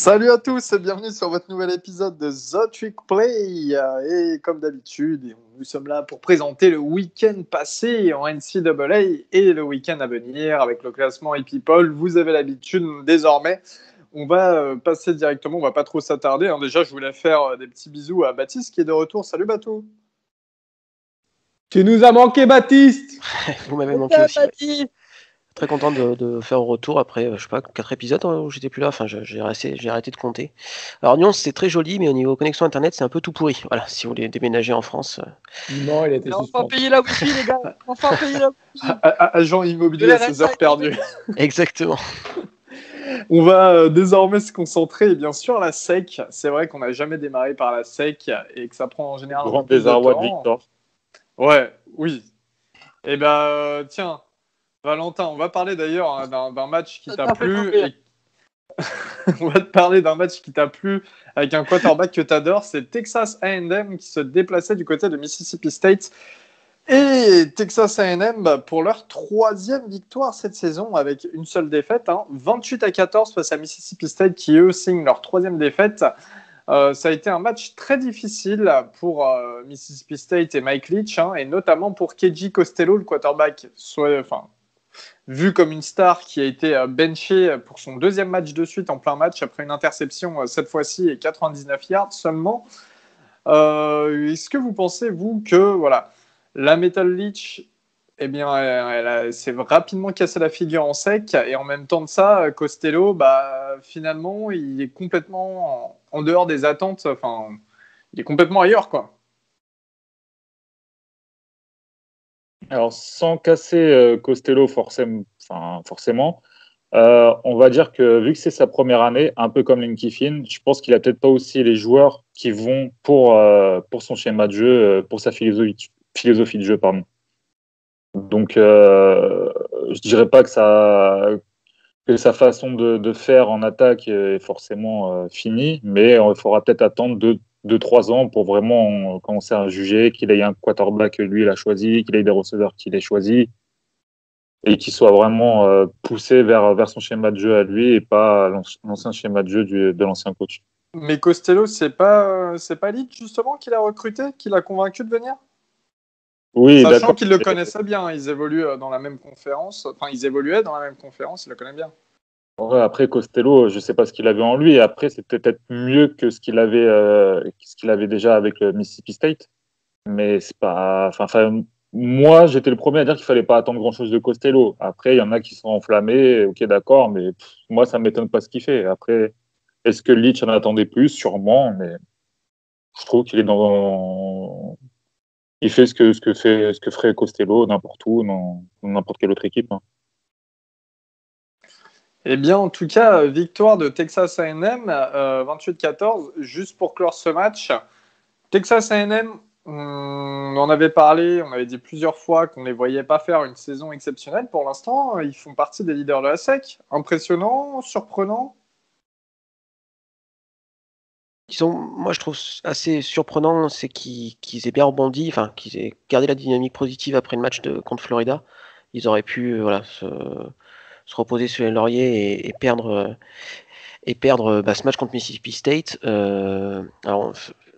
Salut à tous et bienvenue sur votre nouvel épisode de The Trick Play. Et comme d'habitude, nous sommes là pour présenter le week-end passé en NCAA et le week-end à venir avec le classement et People. Vous avez l'habitude désormais. On va passer directement, on va pas trop s'attarder. Déjà, je voulais faire des petits bisous à Baptiste qui est de retour. Salut Batou. Tu nous as manqué, Baptiste. Vous m'avez manqué aussi. Ouais. Très content de faire un retour après, je sais pas, 4 épisodes où j'étais plus là. Enfin, j'ai arrêté de compter. Alors Nyon, c'est très joli, mais au niveau connexion internet, c'est un peu tout pourri. Voilà, si vous voulez déménager en France. Non, il était On va suspendu. payer la wifi, les gars. Enfin payer la wifi. Agent immobilier à ses heures perdues. Exactement. On va désormais se concentrer bien sûr la SEC. C'est vrai qu'on n'a jamais démarré par la SEC et que ça prend en général grand désarroi de Victor. Ouais, oui. Et tiens, Valentin, on va parler d'ailleurs d'un match qui t'a plu. On va te parler d'un match qui t'a plu avec un quarterback que t'adores. C'est Texas A&M qui se déplaçait du côté de Mississippi State. Et Texas A&M pour leur 3e victoire cette saison avec une seule défaite, 28-14 face à Mississippi State qui eux signent leur 3e défaite. Ça a été un match très difficile pour Mississippi State et Mike Leach, et notamment pour KJ Costello, le quarterback, vu comme une star qui a été benché pour son 2e match de suite en plein match après une interception cette fois-ci et 99 yards seulement. Est-ce que vous pensez, vous, que la Metal Leach, elle s'est rapidement cassé la figure en sec, et en même temps de ça, Costello, finalement, il est complètement en dehors des attentes. Enfin, il est complètement ailleurs, quoi. Alors, sans casser Costello forcément, on va dire que vu que c'est sa première année, un peu comme Lane Kiffin, je pense qu'il a peut-être pas aussi les joueurs qui vont pour son schéma de jeu, pour sa philosophie de jeu, pardon. Donc, je dirais pas que sa façon de faire en attaque est forcément finie, mais il faudra peut-être attendre 2-3 ans pour vraiment commencer à juger, qu'il ait un quarterback que lui il a choisi, qu'il ait des receveurs qu'il ait choisi, et qu'il soit vraiment poussé vers son schéma de jeu à lui et pas l'ancien schéma de jeu de l'ancien coach. Mais Costello, c'est pas Leach justement qui l'a recruté, qui l'a convaincu de venir? Oui, sachant qu'ils le connaissaient bien, ils évoluent dans la même conférence. Enfin, ils évoluaient dans la même conférence, ils le connaissent bien. Ouais, après Costello, je ne sais pas ce qu'il avait en lui. Après, c'est peut-être mieux que ce qu'il avait déjà avec le Mississippi State. Mais c'est pas. Moi, j'étais le premier à dire qu'il fallait pas attendre grand-chose de Costello. Après, il y en a qui sont enflammés. Ok, d'accord, mais moi, ça m'étonne pas ce qu'il fait. Après, est-ce que Leach en attendait plus? Sûrement, mais je trouve qu'il est dans. Il fait ce que ferait Costello n'importe où, dans n'importe quelle autre équipe. Eh bien, en tout cas, victoire de Texas A&M, 28-14. Juste pour clore ce match, Texas A&M, on en avait parlé, on avait dit plusieurs fois qu'on ne les voyait pas faire une saison exceptionnelle. Pour l'instant, ils font partie des leaders de la SEC. Impressionnant, surprenant. Moi, je trouve assez surprenant, c'est qu'ils aient bien rebondi, enfin, qu'ils aient gardé la dynamique positive après le match contre Florida. Ils auraient pu se reposer sur les lauriers et perdre ce match contre Mississippi State. Alors,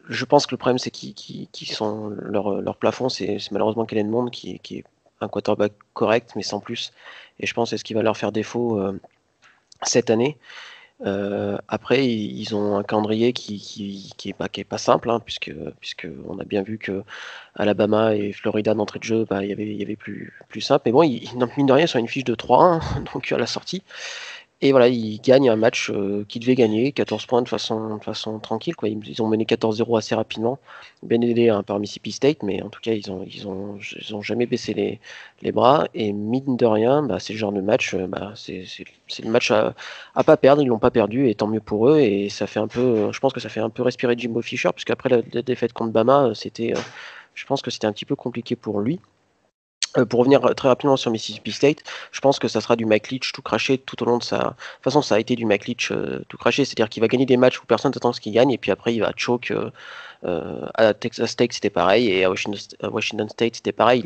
je pense que le problème, c'est qu'ils sont leur plafond, c'est malheureusement Kellen Mond qui est un quarterback correct, mais sans plus. Et je pense que c'est ce qui va leur faire défaut cette année. Après, ils ont un calendrier qui est pas simple, puisque on a bien vu que Alabama et Florida d'entrée de jeu, il y avait plus simple. Mais bon, mine de rien, sur une fiche de 3-1 donc à la sortie. Et voilà, ils gagnent un match qu'ils devaient gagner, 14 points de façon tranquille, quoi. Ils ont mené 14-0 assez rapidement, bien aidé par Mississippi State, mais en tout cas, ils ont jamais baissé les bras. Et mine de rien, c'est le genre de match, c'est le match à pas perdre. Ils l'ont pas perdu, et tant mieux pour eux. Et ça fait un peu, je pense que ça fait un peu respirer Jimbo Fisher, puisque après la défaite contre Bama, je pense que c'était un petit peu compliqué pour lui. Pour revenir très rapidement sur Mississippi State, je pense que ça sera du Mike Leach tout craché tout au long de sa. De toute façon, ça a été du Mike Leach tout craché, c'est-à-dire qu'il va gagner des matchs où personne n'attend ce qu'il gagne, et puis après il va choke. À Texas Tech c'était pareil, et à Washington State c'était pareil.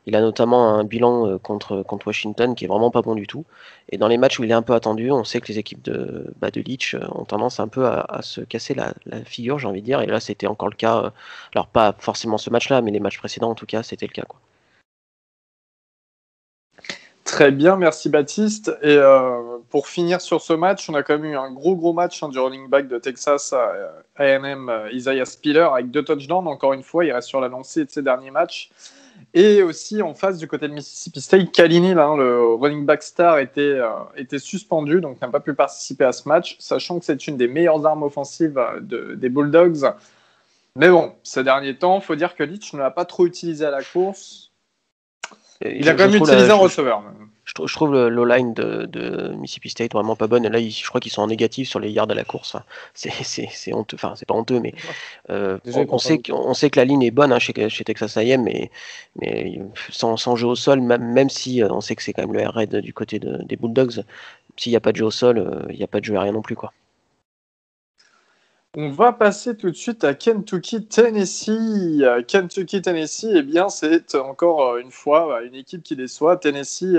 Il a notamment un bilan contre Washington qui est vraiment pas bon du tout. Et dans les matchs où il est un peu attendu, on sait que les équipes de Leach ont tendance un peu à se casser la figure, j'ai envie de dire. Et là, c'était encore le cas. Alors pas forcément ce match-là, mais les matchs précédents en tout cas, c'était le cas, quoi. Très bien, merci Baptiste. Et pour finir sur ce match, on a quand même eu un gros match du running back de Texas A&M, Isaiah Spiller, avec 2 touchdowns. Encore une fois, il reste sur la lancée de ses derniers matchs. Et aussi en face du côté de Mississippi State, Kalini, le running back star, était suspendu, donc n'a pas pu participer à ce match, sachant que c'est une des meilleures armes offensives des Bulldogs. Mais bon, ces derniers temps, il faut dire que Leach ne l'a pas trop utilisé à la course. Il a quand même utilisé un receveur. Je trouve le low-line de Mississippi State vraiment pas bonne. Et là, je crois qu'ils sont en négatif sur les yards à la course. Enfin, c'est honteux. Enfin, c'est pas honteux, mais on sait que la ligne est bonne chez Texas A&M, mais sans jeu au sol, même si on sait que c'est quand même le air raid du côté des Bulldogs, s'il n'y a pas de jeu au sol, il n'y a pas de jeu aérien non plus, quoi. On va passer tout de suite à Kentucky-Tennessee. Kentucky-Tennessee, eh bien, c'est encore une fois une équipe qui déçoit. Tennessee,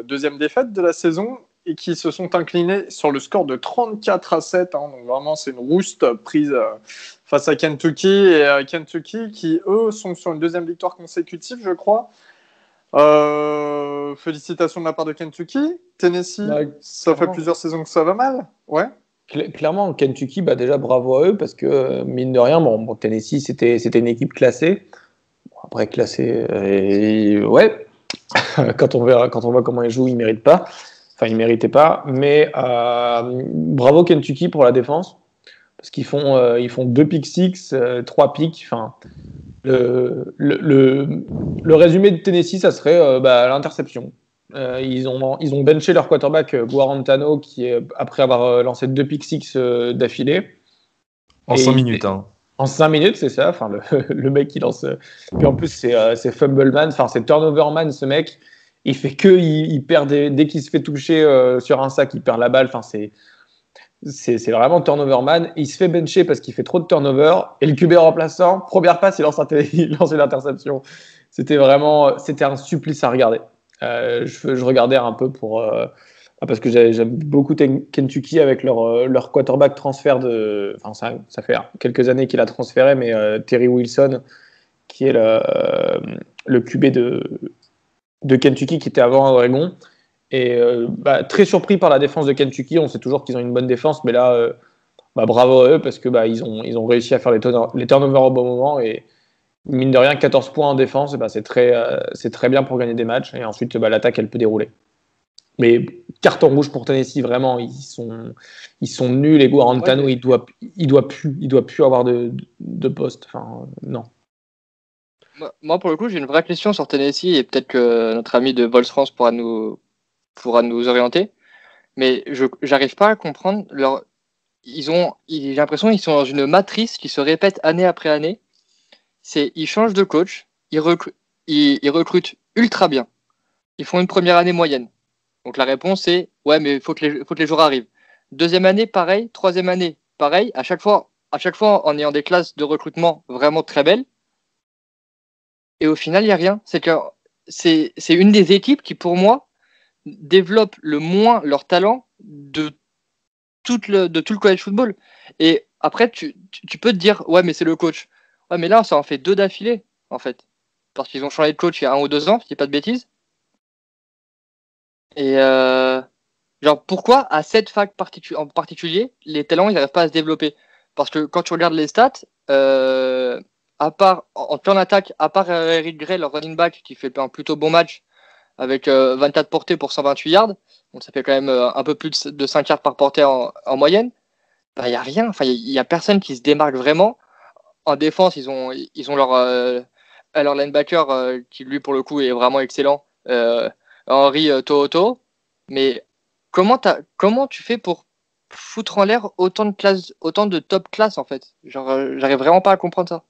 deuxième défaite de la saison, et qui se sont inclinés sur le score de 34-7. Donc vraiment, c'est une rouste prise face à Kentucky. Et Kentucky qui, eux, sont sur une deuxième victoire consécutive, je crois. Félicitations de la part de Kentucky. Tennessee, ça fait plusieurs saisons que ça va mal. Ouais. Clairement, Kentucky, déjà bravo à eux parce que mine de rien, Tennessee c'était une équipe classée. Après classée, ouais, quand on voit comment ils jouent, ils méritent pas. Enfin, ils méritaient pas. Mais bravo Kentucky pour la défense parce qu'ils font 2 pick six, 3 picks. Enfin, le résumé de Tennessee, ça serait l'interception. Ils ont benché leur quarterback Guarantano qui est après avoir lancé 2 pick six d'affilée. En 5 minutes. En 5 minutes, c'est ça. Enfin, le mec qui lance. Puis en plus, c'est Fumbleman. Enfin, c'est Turnoverman, ce mec. Il fait que. Il perd dès qu'il se fait toucher sur un sac, il perd la balle. Enfin, c'est vraiment Turnoverman. Il se fait bencher parce qu'il fait trop de turnover. Et le QB remplaçant, première passe, il lance une interception. C'était un supplice à regarder. Je regardais un peu parce que j'aime beaucoup Kentucky avec leur quarterback transfert ça fait quelques années qu'il a transféré, mais Terry Wilson, qui est le QB de Kentucky qui était avant à Oregon. Et très surpris par la défense de Kentucky. On sait toujours qu'ils ont une bonne défense, mais là, bravo à eux parce que ils ont réussi à faire les turnovers au bon moment. Et mine de rien, 14 points en défense, c'est très bien pour gagner des matchs. Et ensuite, l'attaque, elle peut dérouler. Mais carton rouge pour Tennessee, vraiment, ils sont nuls. Et Guarantano, il doit plus avoir de poste. Enfin, non. Moi, pour le coup, j'ai une vraie question sur Tennessee et peut-être que notre ami de Vols France pourra nous orienter. Mais j'arrive pas à comprendre j'ai l'impression qu'ils sont dans une matrice qui se répète année après année. Ils changent de coach, ils recrutent ultra bien. Ils font une première année moyenne. Donc la réponse est ouais, mais il faut que les joueurs arrivent. Deuxième année, pareil. Troisième année, pareil. À chaque fois en ayant des classes de recrutement vraiment très belles. Et au final, il n'y a rien. C'est une des équipes qui, pour moi, développe le moins leur talent de tout le college football. Et après, tu peux te dire ouais, mais c'est le coach. Ouais, mais là, ça en fait 2 d'affilée, en fait. Parce qu'ils ont changé de coach il y a 1 ou 2 ans, si je dis pas de bêtises. Et pourquoi à cette fac en particulier, les talents, ils n'arrivent pas à se développer? Parce que quand tu regardes les stats, à part en plein attaque, à part Eric Gray, leur running back, qui fait un plutôt bon match, avec 24 portées pour 128 yards, donc ça fait quand même un peu plus de 5 yards par portée en moyenne, il n'y a rien. Enfin, il n'y a personne qui se démarque vraiment. En défense, ils ont leur linebacker qui, lui, pour le coup, est vraiment excellent, Henry Tohoto. Mais comment tu fais pour foutre en l'air autant de top classe, en fait? J'arrive vraiment pas à comprendre ça.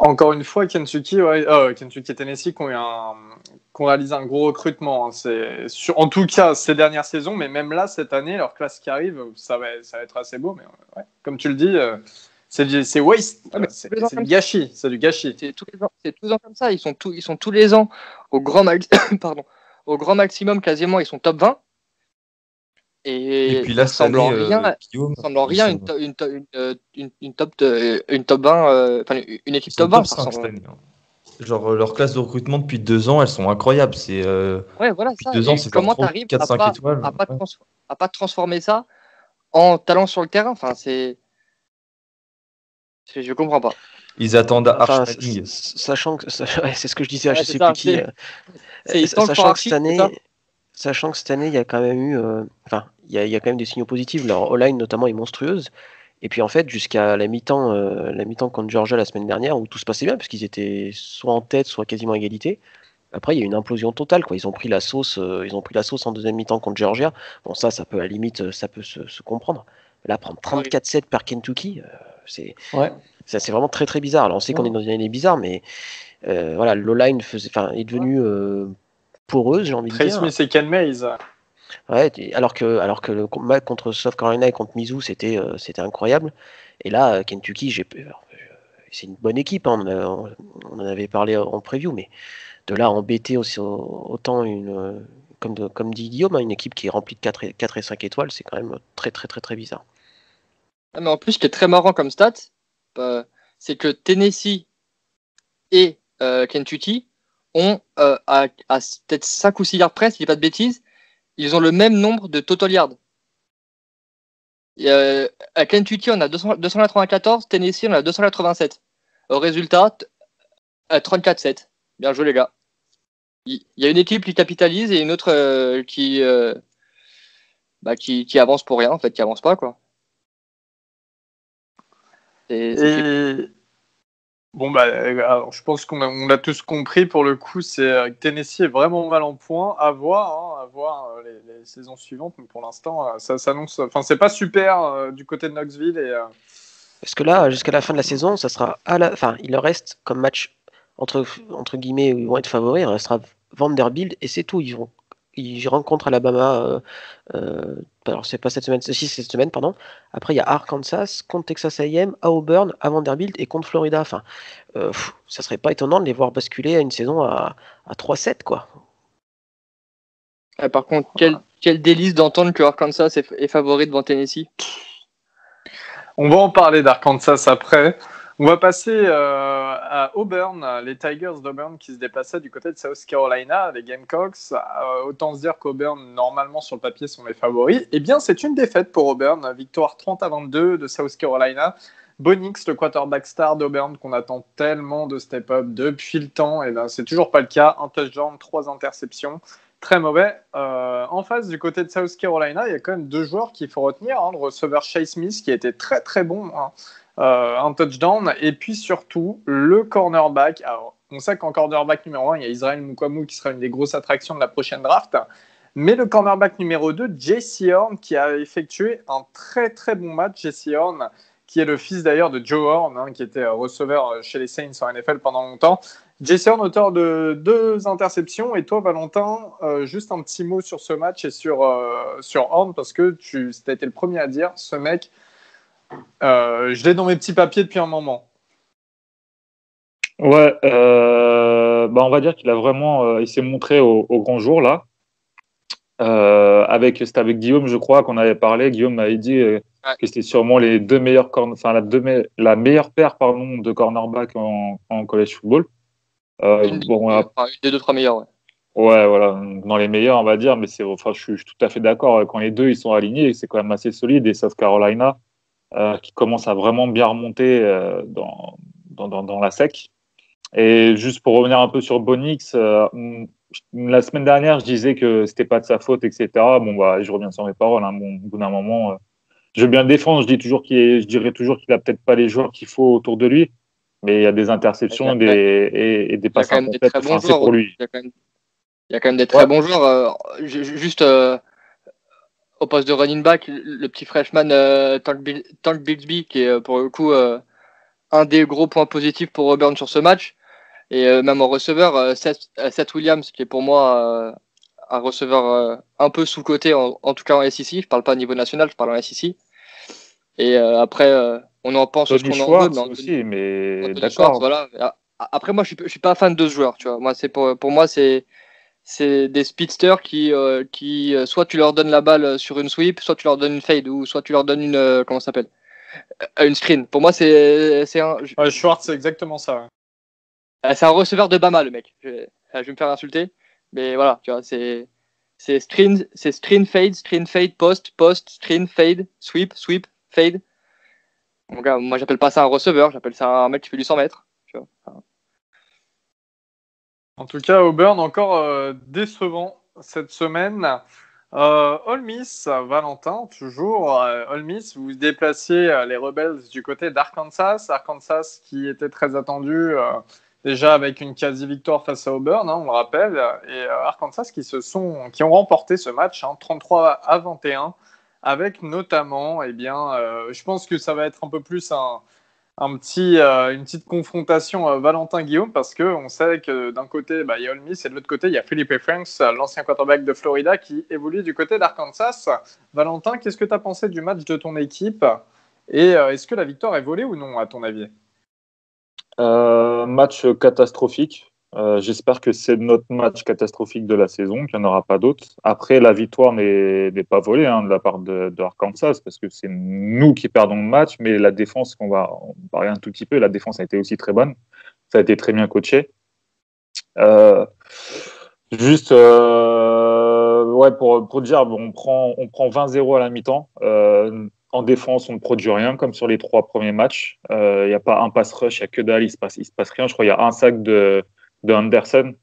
Encore une fois, Kentucky et Tennessee qui ont réalisé un gros recrutement. Hein. En tout cas, ces dernières saisons, mais même là, cette année, leur classe qui arrive, ça va être assez beau. Mais ouais, comme tu le dis, c'est waste. Ouais, C'est du gâchis. C'est du gâchis. C'est tous les ans comme ça. Ils sont tous les ans au grand, pardon, au grand maximum, quasiment, ils sont top 20. Et puis là, cette année, Guillaume, semble en rien une top 20, une équipe top 20. Top 5 cette année. Hein. Genre, leur classe de recrutement depuis 2 ans, elles sont incroyables. Ouais, voilà, depuis 2 ans, c'est comment tu arrives 4-5 étoiles. à pas transformer ça en talent sur le terrain. Enfin, je comprends pas. Ils attendent Arch Manning. Sachant que c'est ce que je disais, je sais ça, plus qui. Sachant que cette année, il y a quand même eu, il y a quand même des signaux positifs. Leur O-line notamment est monstrueuse. Et puis en fait, jusqu'à la mi-temps contre Georgia la semaine dernière, où tout se passait bien, parce qu'ils étaient soit en tête, soit quasiment à égalité. Après, il y a eu une implosion totale, quoi. Ils ont pris la sauce en deuxième mi-temps contre Georgia. Bon, ça peut à la limite, ça peut se comprendre. Là, prendre 34-7 par Kentucky, c'est vraiment très très bizarre. Alors on sait qu'on est dans une année bizarre, mais voilà, l'O-line est devenue poreuse, j'ai envie de dire. Trey Smith et Ken Mays. Ouais, alors que le match contre South Carolina et contre Mizzou, c'était incroyable. Et là, Kentucky, c'est une bonne équipe. Hein, on en avait parlé en preview, mais de là à embêter aussi autant comme dit Guillaume, hein, une équipe qui est remplie de 4 et 5 étoiles, c'est quand même très très très très bizarre. Ah, mais en plus, ce qui est très marrant comme stat, c'est que Tennessee et Kentucky ont, à peut-être 5 ou 6 yards près, si je dis pas de bêtises, ils ont le même nombre de total yards. À Kentucky, on a 294, Tennessee, on a 287. Au résultat, 34-7. Bien joué, les gars. Il y a une équipe qui capitalise et une autre qui avance pour rien, en fait, qui avance pas, quoi. Bon, alors, je pense qu'on l'a tous compris. Pour le coup, c'est que Tennessee est vraiment mal en point. À voir les saisons suivantes. Mais pour l'instant, ça s'annonce. Enfin, c'est pas super du côté de Knoxville. Parce que là, jusqu'à la fin de la saison, ça sera il leur reste comme match entre guillemets où ils vont être favoris. Il restera Vanderbilt et c'est tout. Ils rencontrent Alabama. Alors c'est pas cette semaine, pardon. Après il y a Arkansas contre Texas A&M, à Auburn, à Vanderbilt et contre Florida. Enfin, ça serait pas étonnant de les voir basculer à une saison à 3-7, quoi. Par contre, quel délice d'entendre que Arkansas est favori devant Tennessee. On va en parler d'Arkansas après. On va passer à Auburn, les Tigers d'Auburn qui se déplaçaient du côté de South Carolina, les Gamecocks. Autant se dire qu'Auburn, normalement, sur le papier, sont les favoris. Eh bien, c'est une défaite pour Auburn. Victoire 30-22 de South Carolina. Bo Nix, le quarterback star d'Auburn qu'on attend tellement de step-up depuis le temps, et ben, c'est toujours pas le cas. Un touchdown, 3 interceptions. Très mauvais. En face, du côté de South Carolina, il y a quand même 2 joueurs qu'il faut retenir. Hein. Le receveur Chase Smith, qui a été très très bon. Hein. Un touchdown. Et puis surtout, le cornerback. Alors, on sait qu'en cornerback numéro 1, il y a Israel Mukuamu qui sera une des grosses attractions de la prochaine draft. Mais le cornerback numéro 2, Jaycee Horn, qui a effectué un très très bon match. Jaycee Horn, qui est le fils d'ailleurs de Joe Horn, hein, qui était receveur chez les Saints en NFL pendant longtemps. Jaycee Horn, auteur de 2 interceptions. Et toi, Valentin, juste un petit mot sur ce match et sur Horn, parce que tu as été le premier à dire, ce mec, je l'ai dans mes petits papiers depuis un moment. Ouais, on va dire qu'il a vraiment, il s'est montré au grand jour là. C'était avec Guillaume, je crois, qu'on avait parlé. Guillaume m'avait dit que c'était sûrement les 2 meilleurs la meilleure paire de cornerback en college football. Une des 2-3 meilleures, ouais. Ouais, voilà, dans les meilleurs, on va dire, mais je suis tout à fait d'accord. Quand les deux ils sont alignés, c'est quand même assez solide. Et South Carolina, qui commence à vraiment bien remonter dans la SEC. Et juste pour revenir un peu sur Bo Nix, la semaine dernière, je disais que c'était pas de sa faute, etc. Je reviens sur mes paroles. Hein. Au bout d'un moment, je veux bien le défendre. Je dirais toujours qu'il a peut-être pas les joueurs qu'il faut autour de lui, mais il y a des interceptions et des passes incomplètes. Enfin, c'est pour lui. Il y a quand même des très bons joueurs. Juste au poste de running back, le petit freshman Tank Bigsby, qui est pour le coup un des gros points positifs pour Auburn sur ce match. Et même en receveur, Seth Williams, qui est pour moi un receveur un peu sous-coté, en tout cas en SEC. Je parle pas au niveau national, je parle en SEC. Et après, on en pense Tony ce qu'on en Schwartz veut. Mais aussi, mais Anthony d'accord. Schwartz, voilà. Après, moi, je suis pas fan de ce joueur, tu vois. Moi, pour moi, c'est des speedsters qui soit tu leur donnes la balle sur une sweep, soit tu leur donnes une fade, ou soit tu leur donnes une, comment ça s'appelle, une screen. Pour moi, c'est un, Schwartz, c'est exactement ça. c'est un receveur de Bama, le mec. Je vais me faire insulter, mais voilà, tu vois, c'est screen, fade, post, screen, fade, sweep, fade. Donc, moi, j'appelle pas ça un receveur, j'appelle ça un mec qui fait du 100 mètres. Tu vois. Enfin, En tout cas, Auburn encore décevant cette semaine. Ole Miss, Valentin, toujours. Ole Miss, vous déplaciez les Rebels du côté d'Arkansas. Arkansas qui était très attendu déjà avec une quasi-victoire face à Auburn, on le rappelle. Et Arkansas qui ont remporté ce match 33-21 avec notamment, je pense que ça va être un peu plus une petite confrontation Valentin-Guillaume parce qu'on sait que d'un côté, il y a Ole Miss et de l'autre côté, il y a Philippe Franks, l'ancien quarterback de Florida qui évolue du côté d'Arkansas. Valentin, qu'est-ce que tu as pensé du match de ton équipe et est-ce que la victoire est volée ou non à ton avis? Match catastrophique. J'espère que c'est notre match catastrophique de la saison, qu'il n'y en aura pas d'autres. Après, la victoire n'est pas volée de la part de Arkansas, parce que c'est nous qui perdons le match, mais la défense, on va parler un tout petit peu, la défense a été aussi très bonne. Ça a été très bien coaché. Pour dire, on prend 20-0 à la mi-temps. En défense, on ne produit rien, comme sur les 3 premiers matchs. Il n'y a pas un pass rush, il n'y a que dalle, il se passe rien. Je crois qu'il y a un sac de Anderson,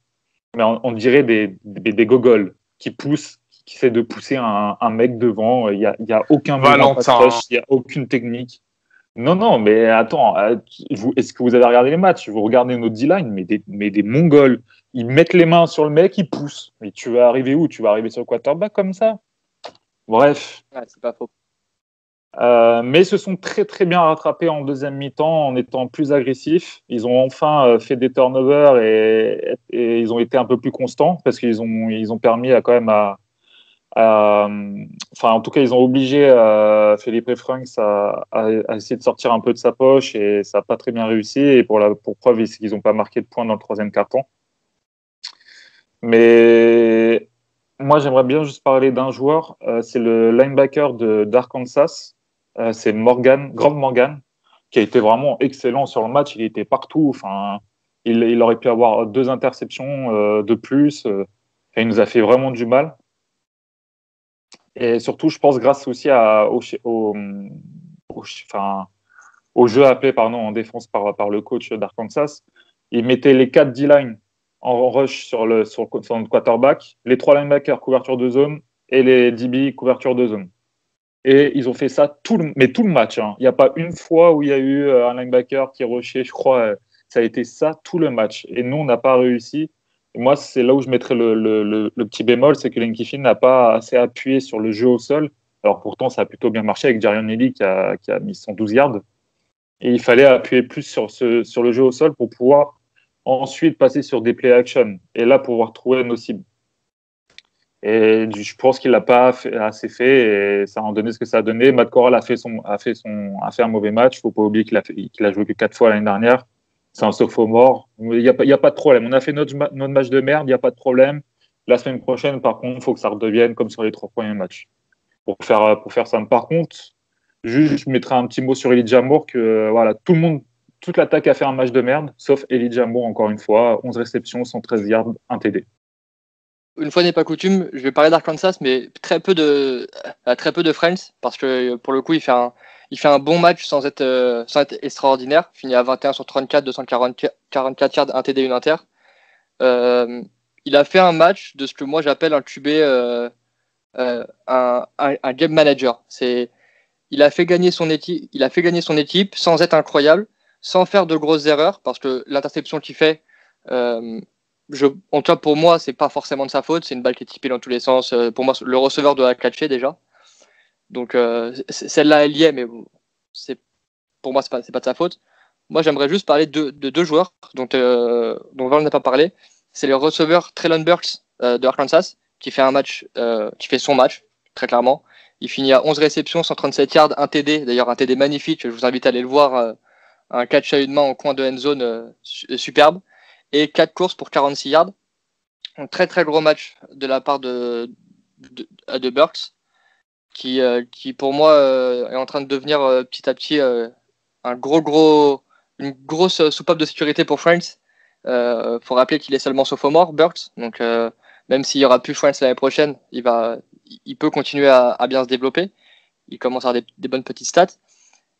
mais on dirait des gogoles qui poussent, qui essaient de pousser un mec devant. Il y a aucun pass rush, il n'y a aucune technique. Non, mais attends, est-ce que vous avez regardé les matchs? Vous regardez notre D-line, mais des Mongols. Ils mettent les mains sur le mec, ils poussent. Mais tu vas arriver où? Tu vas arriver sur le quarterback comme ça? Bref. Ouais, c'est pas faux. Mais ils se sont très très bien rattrapés en deuxième mi-temps en étant plus agressifs. Ils ont enfin fait des turnovers et ils ont été un peu plus constants parce qu'ils ont permis à quand même en tout cas, ils ont obligé Philippe Franks à essayer de sortir un peu de sa poche et ça n'a pas très bien réussi. Et pour preuve, ils n'ont pas marqué de points dans le troisième quart-temps. Mais moi, j'aimerais bien juste parler d'un joueur. C'est le linebacker d'Arkansas. C'est Grant Morgan, qui a été vraiment excellent sur le match. Il était partout. Enfin, il aurait pu avoir 2 interceptions de plus. Il nous a fait vraiment du mal. Et surtout, je pense grâce aussi au jeu appelé en défense par le coach d'Arkansas, il mettait les 4 D-line en rush sur notre quarterback, les 3 linebackers couverture de zone et les DB couverture de zone. Et ils ont fait ça tout le match. Il n'y a pas une fois où il y a eu un linebacker qui rushait, je crois. Ça a été ça tout le match. Et nous, on n'a pas réussi. Et moi, c'est là où je mettrais le petit bémol, c'est que Lane Kiffin n'a pas assez appuyé sur le jeu au sol. Alors pourtant, ça a plutôt bien marché avec Jarion Nelly qui a mis 112 yards. Et il fallait appuyer plus sur le jeu au sol pour pouvoir ensuite passer sur des play action. Et là, pouvoir trouver nos cibles. Et je pense qu'il l'a pas assez fait et ça a donné ce que ça a donné. Matt Corral a fait un mauvais match. Il ne faut pas oublier qu'il a joué que 4 fois l'année dernière. C'est un sophomore. Il n'y a pas de problème. On a fait notre match de merde, il n'y a pas de problème. La semaine prochaine, par contre, il faut que ça redevienne comme sur les 3 premiers matchs. Pour faire ça. Par contre, juste, je mettrai un petit mot sur Elijah Moore que voilà, toute l'attaque a fait un match de merde, sauf Elijah Moore, encore une fois. 11 réceptions, 113 yards, 1 TD. Une fois n'est pas coutume, je vais parler d'Arkansas, mais très peu de Friends, parce que pour le coup, il fait un bon match sans être extraordinaire. Il finit à 21 sur 34, 244 yards, 1 TD, 1 inter. Il a fait un match de ce que moi j'appelle un QB, un game manager. Il a fait gagner son équipe sans être incroyable, sans faire de grosses erreurs, parce que l'interception qu'il fait, en tout cas pour moi, c'est pas forcément de sa faute. C'est une balle qui est tipée dans tous les sens. Pour moi, le receveur doit la catcher déjà. Donc celle-là, elle y est, mais pour moi, c'est pas de sa faute. moi, j'aimerais juste parler de deux joueurs dont Val n'a pas parlé. C'est le receveur Treylon Burks de Arkansas, qui fait son match, très clairement. Il finit à 11 réceptions, 137 yards, un TD. D'ailleurs, un TD magnifique. Je vous invite à aller le voir. Un catch à une main en coin de end zone superbe. Et 4 courses pour 46 yards. Un très très gros match de la part de Burks, qui pour moi est en train de devenir petit à petit une grosse soupape de sécurité pour France. Faut rappeler qu'il est seulement sophomore, Burks, donc même s'il y aura plus France l'année prochaine, il peut continuer à bien se développer. Il commence à avoir des bonnes petites stats,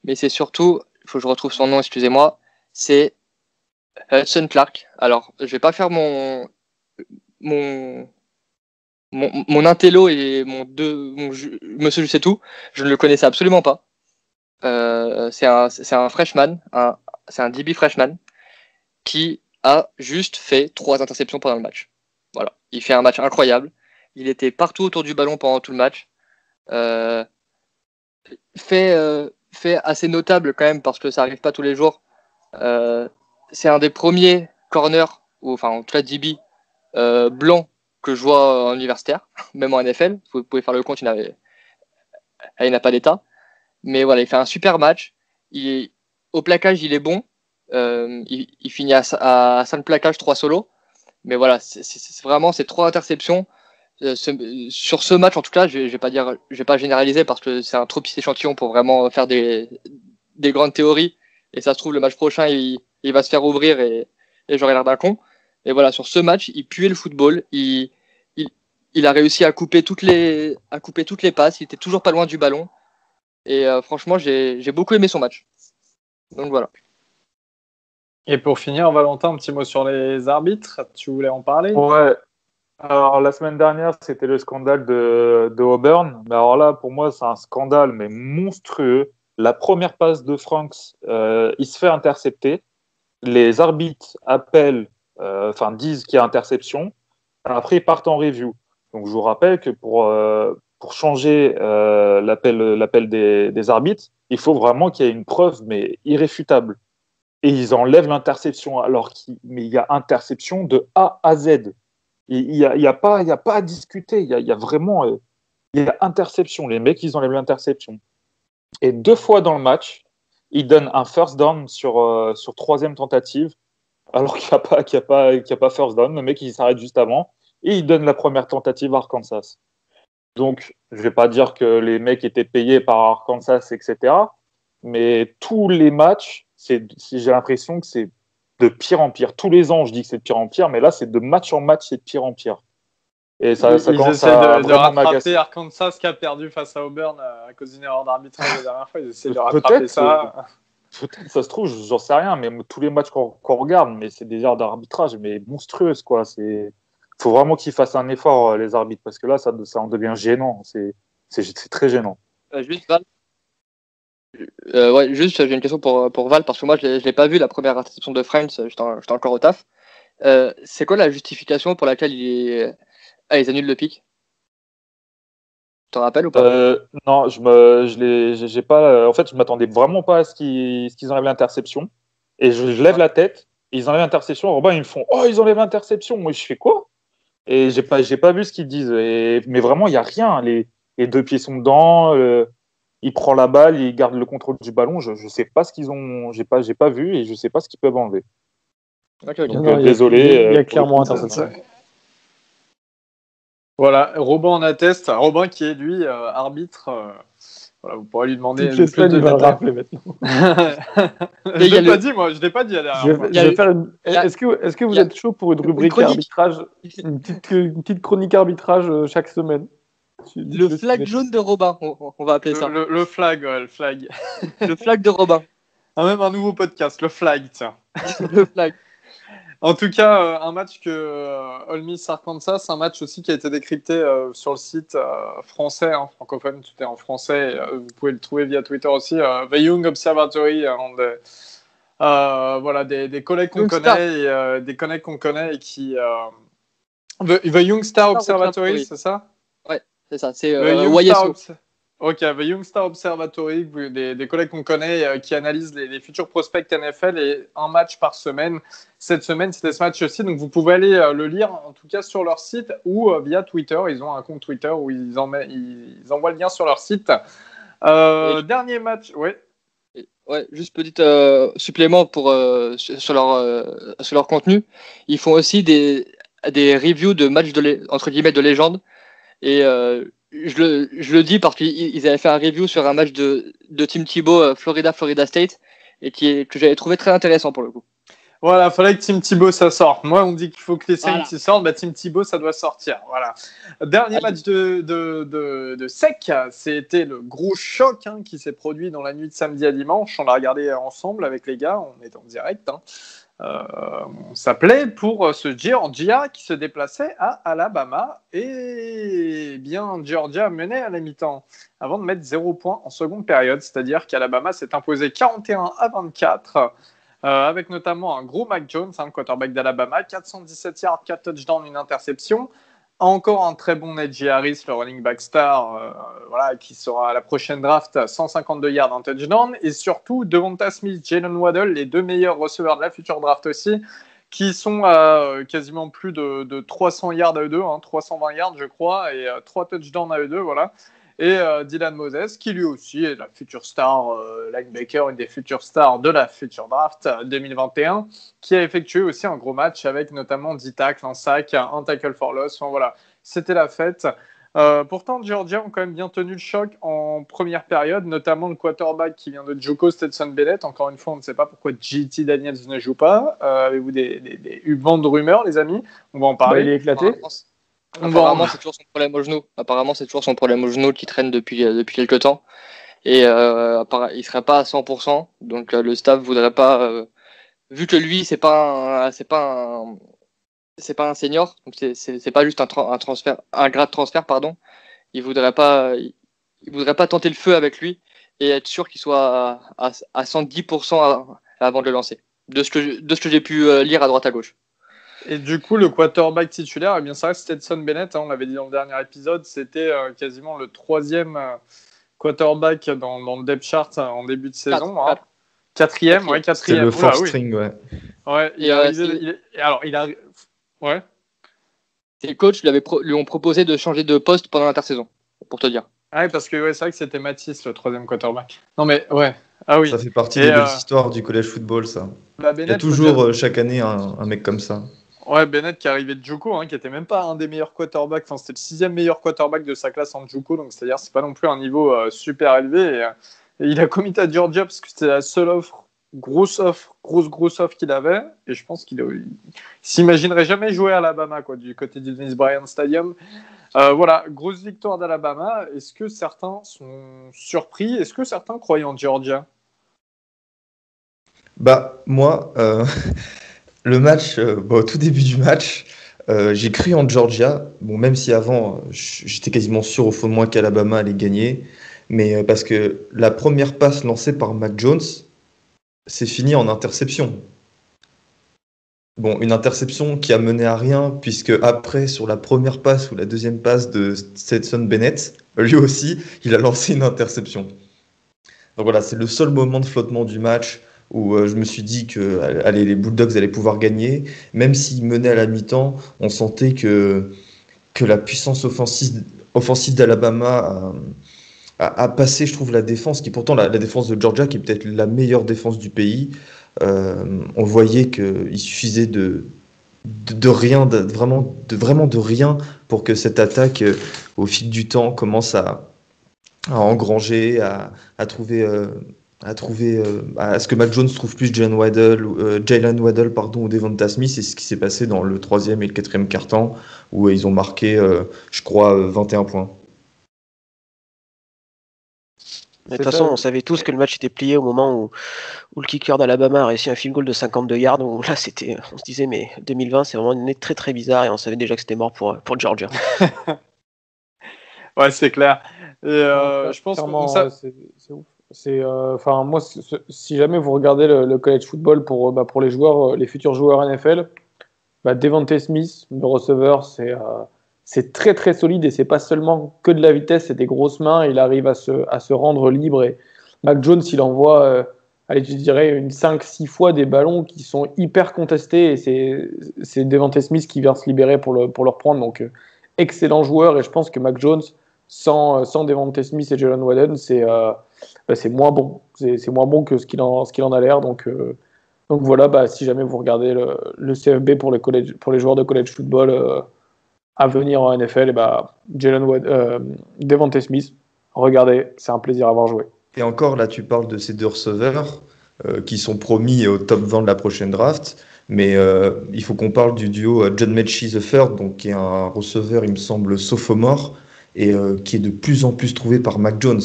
mais c'est surtout, il faut que je retrouve son nom, excusez-moi, c'est Hudson Clark. Alors, je vais pas faire mon intello et monsieur je sais tout, je ne le connaissais absolument pas. C'est un freshman, c'est un DB freshman qui a juste fait 3 interceptions pendant le match. Voilà, il fait un match incroyable. Il était partout autour du ballon pendant tout le match. Fait assez notable quand même parce que ça arrive pas tous les jours. C'est un des premiers corners, enfin en tout cas DB blanc que je vois en universitaire, même en NFL. Vous pouvez faire le compte, il n'a pas d'état. Mais voilà, il fait un super match. Au plaquage, il est bon. Il finit à 5 plaquages, 3 solos. Mais voilà, c'est vraiment ces 3 interceptions. Sur ce match, en tout cas, je vais pas généraliser parce que c'est un trop petit échantillon pour vraiment faire des grandes théories. Et ça se trouve, le match prochain, il va se faire ouvrir et j'aurai l'air d'un con. Et voilà, sur ce match, il puait le football. Il a réussi à couper toutes les passes. Il était toujours pas loin du ballon. Et franchement, j'ai beaucoup aimé son match. Donc voilà. Et pour finir, Valentin, un petit mot sur les arbitres. Tu voulais en parler ? Ouais. Alors, la semaine dernière, c'était le scandale de Auburn. Mais alors là, pour moi, c'est un scandale, mais monstrueux. La première passe de Franks, il se fait intercepter. Les arbitres appellent, disent qu'il y a interception. Après, ils partent en review. Donc, je vous rappelle que pour changer l'appel des arbitres, il faut vraiment qu'il y ait une preuve, mais irréfutable. Et ils enlèvent l'interception, mais il y a interception de A à Z. Il y a pas à discuter. Il y a vraiment il y a interception. Les mecs, ils enlèvent l'interception. Et 2 fois dans le match, ils donnent un first down sur 3e tentative, alors qu'il n'y a pas first down. Le mec, il s'arrête juste avant. Et il donne la première tentative à Arkansas. Donc, je ne vais pas dire que les mecs étaient payés par Arkansas, etc. Mais tous les matchs, j'ai l'impression que c'est de pire en pire. Tous les ans, je dis que c'est de pire en pire, mais là, c'est de match en match, c'est de pire en pire. Et ça ils commence essaient à de vraiment rattraper m'agacer. Arkansas qui a perdu face à Auburn à cause d'une erreur d'arbitrage la dernière fois. Ils essaient de rattraper ça. Peut-être, ça se trouve, j'en sais rien, mais tous les matchs qu'on regarde, mais c'est des erreurs d'arbitrage, mais monstrueuses, quoi. Faut vraiment qu'ils fassent un effort, les arbitres, parce que là, ça en devient gênant. C'est très gênant. Juste Val. J'ai une question pour Val, parce que moi, je l'ai pas vu la première interception de Friends, j'étais encore au taf. C'est quoi la justification pour laquelle ils annulent le pick? Tu te rappelles ou pas? Non, j'ai pas. En fait, je m'attendais vraiment pas à ce qu'ils enlèvent l'interception. Et je lève la tête, et ils enlèvent l'interception. Robin, ils me font oh, ils enlèvent l'interception. Moi, je fais quoi? Et j'ai pas vu ce qu'ils disent. Mais vraiment, il y a rien. Les 2 pieds sont dedans. Il prend la balle, il garde le contrôle du ballon. Je sais pas ce qu'ils ont. J'ai pas vu et je sais pas ce qu'ils peuvent enlever. Okay. Donc, non, désolé. Il y a clairement interception. Voilà, Robin en atteste. Robin qui est lui arbitre. Voilà, vous pourrez lui demander. Toutes les semaines, il va le rappeler maintenant. Je l'ai pas dit à la dernière fois. Je vais faire Est-ce que vous êtes chaud pour une rubrique arbitrage, une petite chronique arbitrage chaque semaine? Le flag jaune de Robin, on va appeler ça. Le flag, ouais, le flag. Le flag de Robin. Même un nouveau podcast, le flag, tiens. Le flag. En tout cas, un match que Ole Miss Arkansas, un match aussi qui a été décrypté sur le site français, francophone, tout est en français. Vous pouvez le trouver via Twitter aussi. The Young Observatory, voilà, des collègues qu'on connaît, des collègues qu'on connaît et qui. The Young Star Observatory, c'est ça? Ouais, c'est ça. C'est YSO. Ok, The Youngstar Observatory, des collègues qu'on connaît qui analysent les futurs prospects NFL et un match par semaine. Cette semaine, c'était ce match aussi, donc vous pouvez aller le lire en tout cas sur leur site ou via Twitter. Ils ont un compte Twitter où ils envoient le lien sur leur site. Dernier match, ouais. Ouais, juste petit supplément sur leur contenu. Ils font aussi des reviews de matchs entre guillemets de légende. Et je le dis parce qu'ils avaient fait un review sur un match de Tim Tebow Florida State et que j'avais trouvé très intéressant pour le coup. Voilà, fallait que Tim Tebow ça sorte. Moi, on me dit qu'il faut que les Saints sortent. Bah, Tim Tebow, ça doit sortir. Voilà. Dernier match de sec, c'était le gros choc qui s'est produit dans la nuit de samedi à dimanche. On l'a regardé ensemble avec les gars. On est en direct. On s'appelait pour ce Georgia qui se déplaçait à Alabama. Et bien, Georgia menait à la mi-temps avant de mettre 0 points en seconde période. C'est-à-dire qu'Alabama s'est imposé 41-24. Avec notamment un gros Mac Jones, le quarterback d'Alabama, 417 yards, 4 touchdowns, une interception. Encore un très bon Najee Harris, le running back star, qui sera à la prochaine draft, 152 yards, un touchdown. Et surtout, Devonta Smith, Jalen Waddle, les deux meilleurs receveurs de la future draft aussi, qui sont à quasiment plus de 300 yards à eux deux, 320 yards je crois, et 3 touchdowns à eux deux, voilà. Et Dylan Moses, qui lui aussi est la future star linebacker, une des futures stars de la future draft 2021, qui a effectué aussi un gros match avec notamment 10 tacles, un sac, un tackle for loss. Enfin, voilà, c'était la fête. Pourtant, Georgia ont quand même bien tenu le choc en première période, notamment le quarterback qui vient de JUCO, Stetson Bennett. Encore une fois, on ne sait pas pourquoi JT Daniels ne joue pas. Avez-vous des vents de rumeurs, les amis? On va en parler. Il est éclaté. Apparemment, c'est toujours son problème au genou qui traîne depuis quelques temps. Et il serait pas à 100%. Donc le staff voudrait pas, vu que lui c'est pas un senior, donc c'est pas juste un transfert, un grade transfert pardon. Il voudrait pas tenter le feu avec lui et être sûr qu'il soit à 110% avant de le lancer. De ce que j'ai pu lire à droite à gauche. Et du coup, le quarterback titulaire, eh bien, ça reste Stetson Bennett. On l'avait dit dans le dernier épisode, c'était quasiment le troisième quarterback dans le depth chart en début de saison. Quatrième. C'est le fourth string, ouais. Ouais, ouais. Les coachs lui ont proposé de changer de poste pendant l'intersaison, pour te dire. Ah oui, parce que c'est vrai que c'était Matisse, le troisième quarterback. Non, mais ouais. Ah oui. Ça fait partie des belles histoires du college football, ça. Bennett, il y a toujours chaque année un mec comme ça. Ouais, Bennett qui arrivait de JUCO, qui était même pas un des meilleurs quarterbacks. Enfin, c'était le 6e meilleur quarterback de sa classe en JUCO, donc c'est-à-dire c'est pas non plus un niveau super élevé. Et il a commit à Georgia parce que c'était la seule grosse offre qu'il avait. Et je pense qu'il s'imaginerait jamais jouer à Alabama, du côté du Dennis Bryant Stadium. Voilà, grosse victoire d'Alabama. Est-ce que certains sont surpris? Est-ce que certains croyaient en Georgia? Moi, le match, au tout début du match, j'ai cru en Georgia. Bon, même si avant, j'étais quasiment sûr au fond de moi qu'Alabama allait gagner. Mais parce que la première passe lancée par Mac Jones, c'est fini en interception. Bon, une interception qui a mené à rien, puisque après, sur la première passe ou la deuxième passe de Stetson Bennett, lui aussi, il a lancé une interception. Donc voilà, c'est le seul moment de flottement du match où je me suis dit que les Bulldogs allaient pouvoir gagner. Même s'ils menaient à la mi-temps, on sentait que la puissance offensive d'Alabama a passé, je trouve, la défense, qui pourtant, la défense de Georgia, qui est peut-être la meilleure défense du pays. On voyait qu'il suffisait de rien, vraiment de rien pour que cette attaque, au fil du temps, commence à engranger, à trouver... à ce que Mac Jones trouve plus Jalen Waddle ou Devonta Smith. C'est ce qui s'est passé dans le 3e et le 4e quart-temps où ils ont marqué, je crois, 21 points. De toute façon, on savait tous que le match était plié au moment où le kicker d'Alabama a réussi un field goal de 52 yards. Où là, on se disait, mais 2020, c'est vraiment une année très très bizarre et on savait déjà que c'était mort pour Georgia. Ouais, c'est clair. Et je pense que c'est ouf. Moi, si jamais vous regardez le college football pour les joueurs, les futurs joueurs NFL, Devonta Smith, le receveur, c'est très très solide et c'est pas seulement que de la vitesse, c'est des grosses mains. Il arrive à se rendre libre. Et Mac Jones, il envoie, allez, je dirais, une 5-6 fois des ballons qui sont hyper contestés. Et c'est Devontae Smith qui vient se libérer pour le reprendre. Donc, excellent joueur. Et je pense que Mac Jones, sans Devontae Smith et Jalen Waddle, c'est moins bon. C'est moins bon que ce qu'il en a l'air. Donc voilà, si jamais vous regardez le CFB pour les joueurs de college football à venir en NFL, Devontae Smith, regardez, c'est un plaisir à voir jouer. Et encore, là, tu parles de ces deux receveurs qui sont promis au top 20 de la prochaine draft. Mais il faut qu'on parle du duo John Metchie III, donc qui est un receveur, il me semble, sophomore, et qui est de plus en plus trouvé par Mac Jones.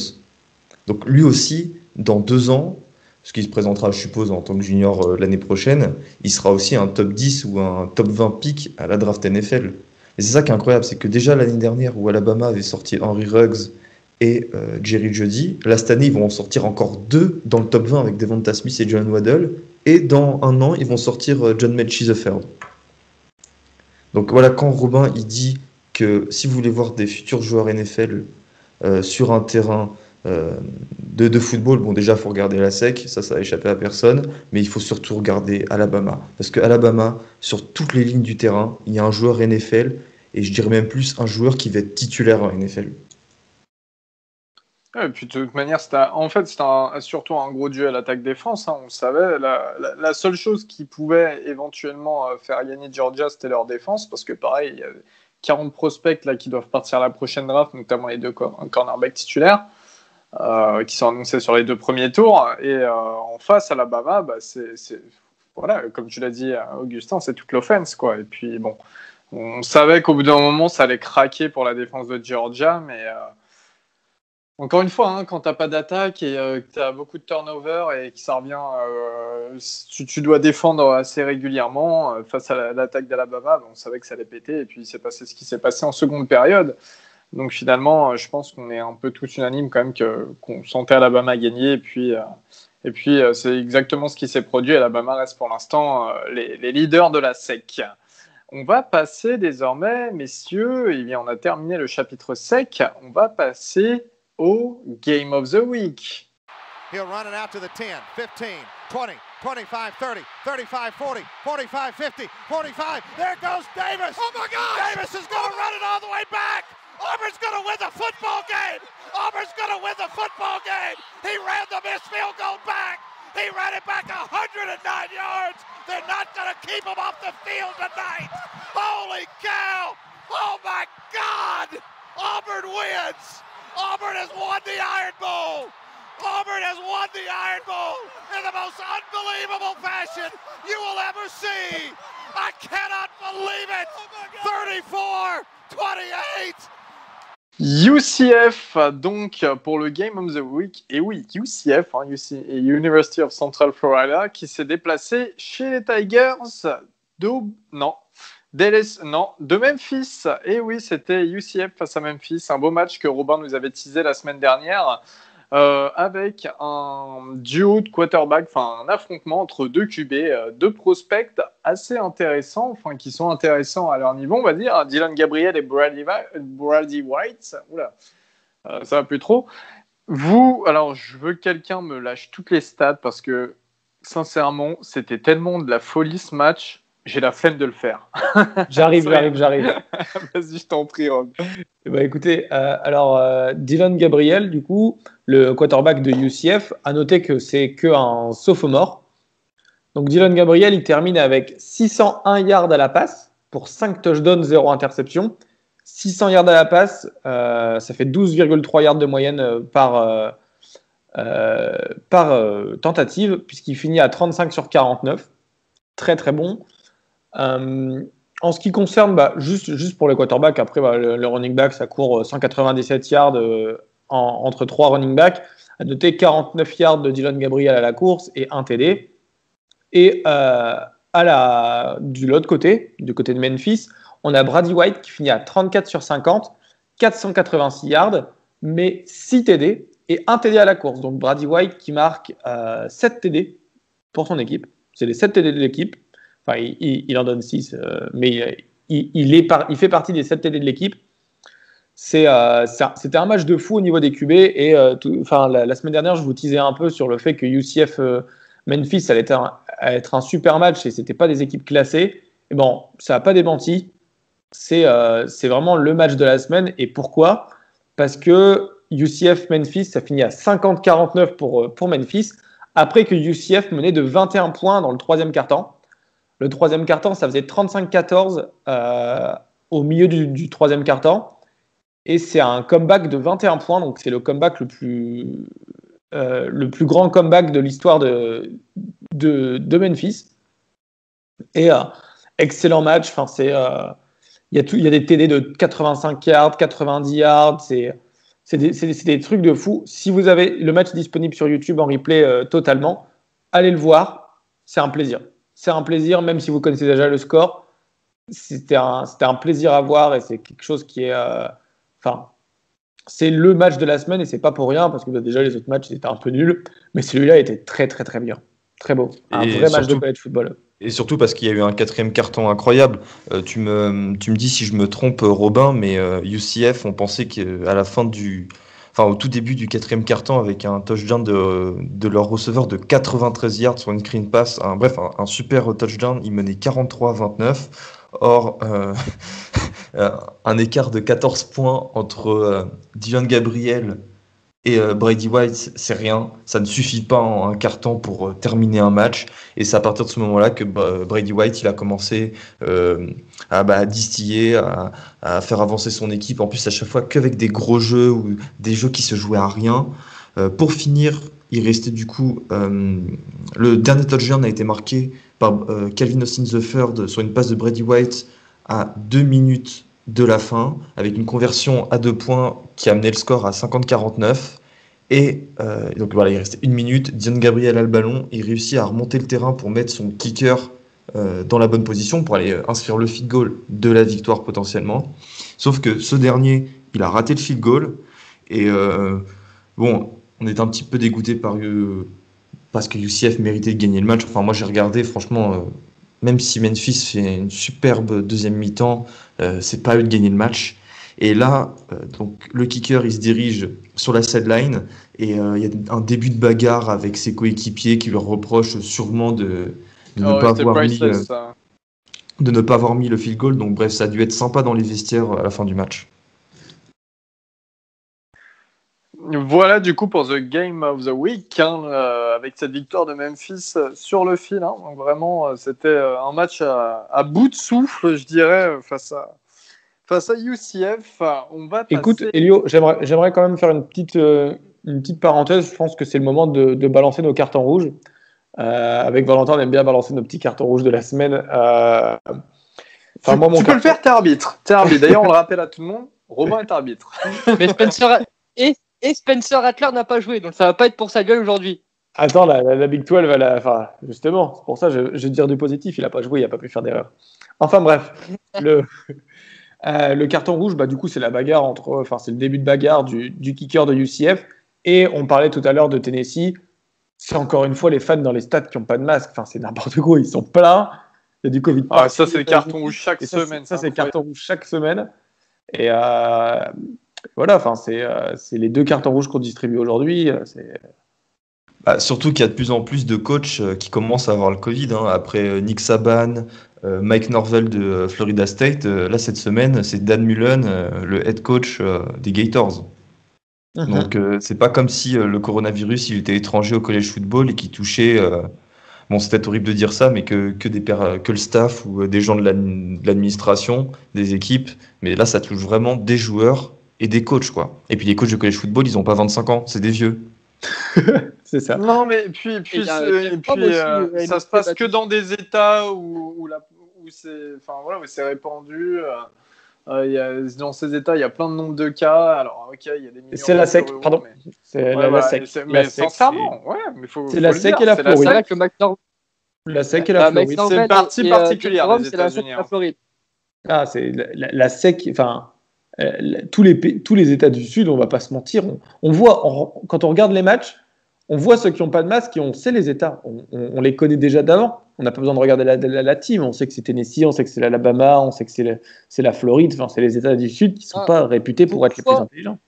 Donc lui aussi, dans 2 ans, ce qui se présentera, je suppose, en tant que junior l'année prochaine, il sera aussi un top 10 ou un top 20 pick à la draft NFL. Et c'est ça qui est incroyable, c'est que déjà l'année dernière, où Alabama avait sorti Henry Ruggs et Jerry Jeudy, là cette année, ils vont en sortir encore 2 dans le top 20 avec Devonta Smith et Jalen Waddle, et dans 1 an, ils vont sortir John Metchie III. Donc voilà, quand Robin il dit que si vous voulez voir des futurs joueurs NFL sur un terrain de football, bon déjà il faut regarder la SEC, ça a échappé à personne, mais il faut surtout regarder Alabama, parce que Alabama, sur toutes les lignes du terrain, il y a un joueur NFL, et je dirais même plus un joueur qui va être titulaire en NFL. Et puis de toute manière, c'était surtout un gros duel attaque-défense. On le savait. La seule chose qui pouvait éventuellement faire gagner Georgia, c'était leur défense, parce que pareil, il y a 40 prospects là qui doivent partir à la prochaine draft, notamment les 2 cornerbacks titulaires qui sont annoncés sur les 2 premiers tours. Et en face, Alabama, voilà, comme tu l'as dit, Augustin, c'est toute l'offense, quoi. Et puis bon, on savait qu'au bout d'un moment, ça allait craquer pour la défense de Georgia, mais encore une fois, quand tu n'as pas d'attaque et que tu as beaucoup de turnover et que ça revient, tu dois défendre assez régulièrement face à l'attaque d'Alabama. On savait que ça allait péter et puis il s'est passé ce qui s'est passé en seconde période. Donc finalement, je pense qu'on est un peu tous unanimes quand même qu'on sentait Alabama gagner. Et puis c'est exactement ce qui s'est produit. Alabama reste pour l'instant les leaders de la SEC. On va passer désormais, messieurs, on a terminé le chapitre SEC. On va passer au Game of the Week. He'll run it out to the 10, 15, 20, 25, 30, 35, 40, 45, 50, 45. There goes Davis. Oh my God! Davis is going to run it all the way back. Auburn's going to win the football game. Auburn's going to win the football game. He ran the missed field goal back. He ran it back 109 yards. They're not going to keep him off the field tonight. Holy cow! Oh my God! Auburn wins. Auburn has won the Iron Bowl! Auburn has won the Iron Bowl in the most unbelievable fashion you will ever see! I cannot believe it! 34-28! UCF, donc, pour le Game of the Week. Et oui, UCF, University of Central Florida, qui s'est déplacé chez les Tigers de Memphis. Et oui, c'était UCF face à Memphis. Un beau match que Robin nous avait teasé la semaine dernière avec un duo de quarterback, un affrontement entre 2 QB, 2 prospects assez intéressants, qui sont intéressants à leur niveau, on va dire. Dylan Gabriel et Brady White. Oula, ça va plus trop. Alors je veux que quelqu'un me lâche toutes les stats parce que, sincèrement, c'était tellement de la folie ce match. J'ai la flemme de le faire. J'arrive. Vas-y, je t'en prie, Rob. Écoutez, Dylan Gabriel, du coup, le quarterback de UCF, a noté que c'est qu'un sophomore. Donc Dylan Gabriel, il termine avec 601 yards à la passe pour 5 touchdowns, 0 interception. 600 yards à la passe, ça fait 12,3 yards de moyenne par tentative, puisqu'il finit à 35 sur 49. Très très bon. En ce qui concerne, juste pour les quarterbacks, après le running back, ça court 197 yards entre 3 running backs. À noter 49 yards de Dylan Gabriel à la course et 1 TD. Et de l'autre côté, du côté de Memphis, on a Brady White qui finit à 34 sur 50, 486 yards, mais 6 TD et 1 TD à la course. Donc Brady White qui marque 7 TD pour son équipe. C'est les 7 TD de l'équipe. Enfin, il en donne 6, mais il fait partie des 7 TD de l'équipe. C'était un match de fou au niveau des QB. Et la semaine dernière, je vous teasais un peu sur le fait que UCF Memphis allait être un super match et c'était pas des équipes classées. Et bon, ça n'a pas démenti. C'est vraiment le match de la semaine. Et pourquoi ? Parce que UCF Memphis, ça finit à 50-49 pour Memphis, après que UCF menait de 21 points dans le troisième quart-temps. Le troisième quart-temps, ça faisait 35-14 au milieu du troisième quart-temps. Et c'est un comeback de 21 points, donc c'est le comeback le plus grand comeback de l'histoire de Memphis. Et excellent match. Enfin, il y a des TD de 85 yards, 90 yards. C'est des trucs de fou. Si vous avez le match disponible sur YouTube en replay totalement, allez le voir. C'est un plaisir. C'est un plaisir, même si vous connaissez déjà le score. C'était un plaisir à voir et c'est quelque chose qui est. C'est le match de la semaine et c'est pas pour rien parce que déjà les autres matchs étaient un peu nuls, mais celui-là était très très très bien, très beau, un vrai match de college football. Et surtout parce qu'il y a eu un quatrième carton incroyable. Tu me dis si je me trompe, Robin, mais UCF, on pensait qu'à la fin au tout début du quatrième carton, avec un touchdown de leur receveur de 93 yards sur une screen pass, un super touchdown, ils menaient 43-29. Or, un écart de 14 points entre Dylan Gabriel et Brady White, c'est rien. Ça ne suffit pas en un quart-temps pour terminer un match. Et c'est à partir de ce moment-là que Brady White il a commencé à distiller, à faire avancer son équipe. En plus, à chaque fois qu'avec des gros jeux ou des jeux qui se jouaient à rien. Pour finir, il restait du coup... le dernier touchdown a été marqué par Calvin Austin III sur une passe de Brady White à 2 minutes de la fin, avec une conversion à 2 points qui a amené le score à 50-49. Et donc voilà, il restait 1 minute. Dylan Gabriel a le ballon. Il réussit à remonter le terrain pour mettre son kicker dans la bonne position pour aller inscrire le field goal de la victoire potentiellement. Sauf que ce dernier, il a raté le field goal. Et on était un petit peu dégoûté parce que UCF méritait de gagner le match. Enfin, moi, j'ai regardé, franchement, même si Memphis fait une superbe deuxième mi-temps, c'est pas eux de gagner le match. Et là, donc, le kicker, il se dirige sur la sideline et il y a un début de bagarre avec ses coéquipiers qui leur reprochent sûrement de ne pas avoir mis le field goal. Donc bref, ça a dû être sympa dans les vestiaires à la fin du match. Voilà du coup pour The Game of the Week, avec cette victoire de Memphis sur le fil. Donc vraiment, c'était un match à bout de souffle, je dirais, face à UCF. On va passer... Écoute, Elio, j'aimerais quand même faire une petite parenthèse. Je pense que c'est le moment de balancer nos cartons rouges. Avec Valentin, on aime bien balancer nos petits cartons rouges de la semaine. Tu peux le faire, t'es arbitre. D'ailleurs, on le rappelle à tout le monde, Robin est arbitre. Mais Spencer Rattler n'a pas joué, donc ça va pas être pour sa gueule aujourd'hui. Attends, la Big 12 va justement, c'est pour ça que je vais dire du positif, il n'a pas joué, il n'a pas pu faire d'erreur. Enfin bref, le carton rouge, du coup, c'est la bagarre c'est le début de bagarre du kicker de UCF. Et on parlait tout à l'heure de Tennessee. C'est encore une fois les fans dans les stades qui n'ont pas de masque. Enfin, c'est n'importe quoi, ils sont pleins. Il y a du Covid. Ça, c'est le carton rouge chaque semaine. Ça, c'est le carton rouge chaque semaine. Et voilà, c'est les 2 cartons rouges qu'on distribue aujourd'hui. Surtout qu'il y a de plus en plus de coachs qui commencent à avoir le Covid. Après Nick Saban, Mike Norvell de Florida State, là cette semaine, c'est Dan Mullen, le head coach des Gators. Donc c'est pas comme si le coronavirus il était étranger au college football et qui touchait, c'est peut-être horrible de dire ça, mais que le staff ou des gens de l'administration, des équipes, mais là ça touche vraiment des joueurs et des coachs quoi. Et puis les coachs de college football, ils ont pas 25 ans, c'est des vieux. C'est ça. Non mais puis ça se passe que dans des États où c'est répandu. Dans ces États, il y a plein de nombres de cas. Alors, ok, il y a des millions. C'est la SEC, pardon. C'est la SEC. Mais sincèrement, c'est la SEC et la Floride. La SEC et la Floride. C'est une partie particulière des États-Unis. Ah, c'est la SEC. Enfin, tous les États du Sud, on va pas se mentir. On voit quand on regarde les matchs, on voit ceux qui n'ont pas de masque et on sait les États. On les connaît déjà d'avant. on n'a pas besoin de regarder la team. On sait que c'est Tennessee, on sait que c'est l'Alabama, on sait que c'est la Floride. Enfin, c'est les États du Sud qui ne sont pas réputés pour être les plus intelligents.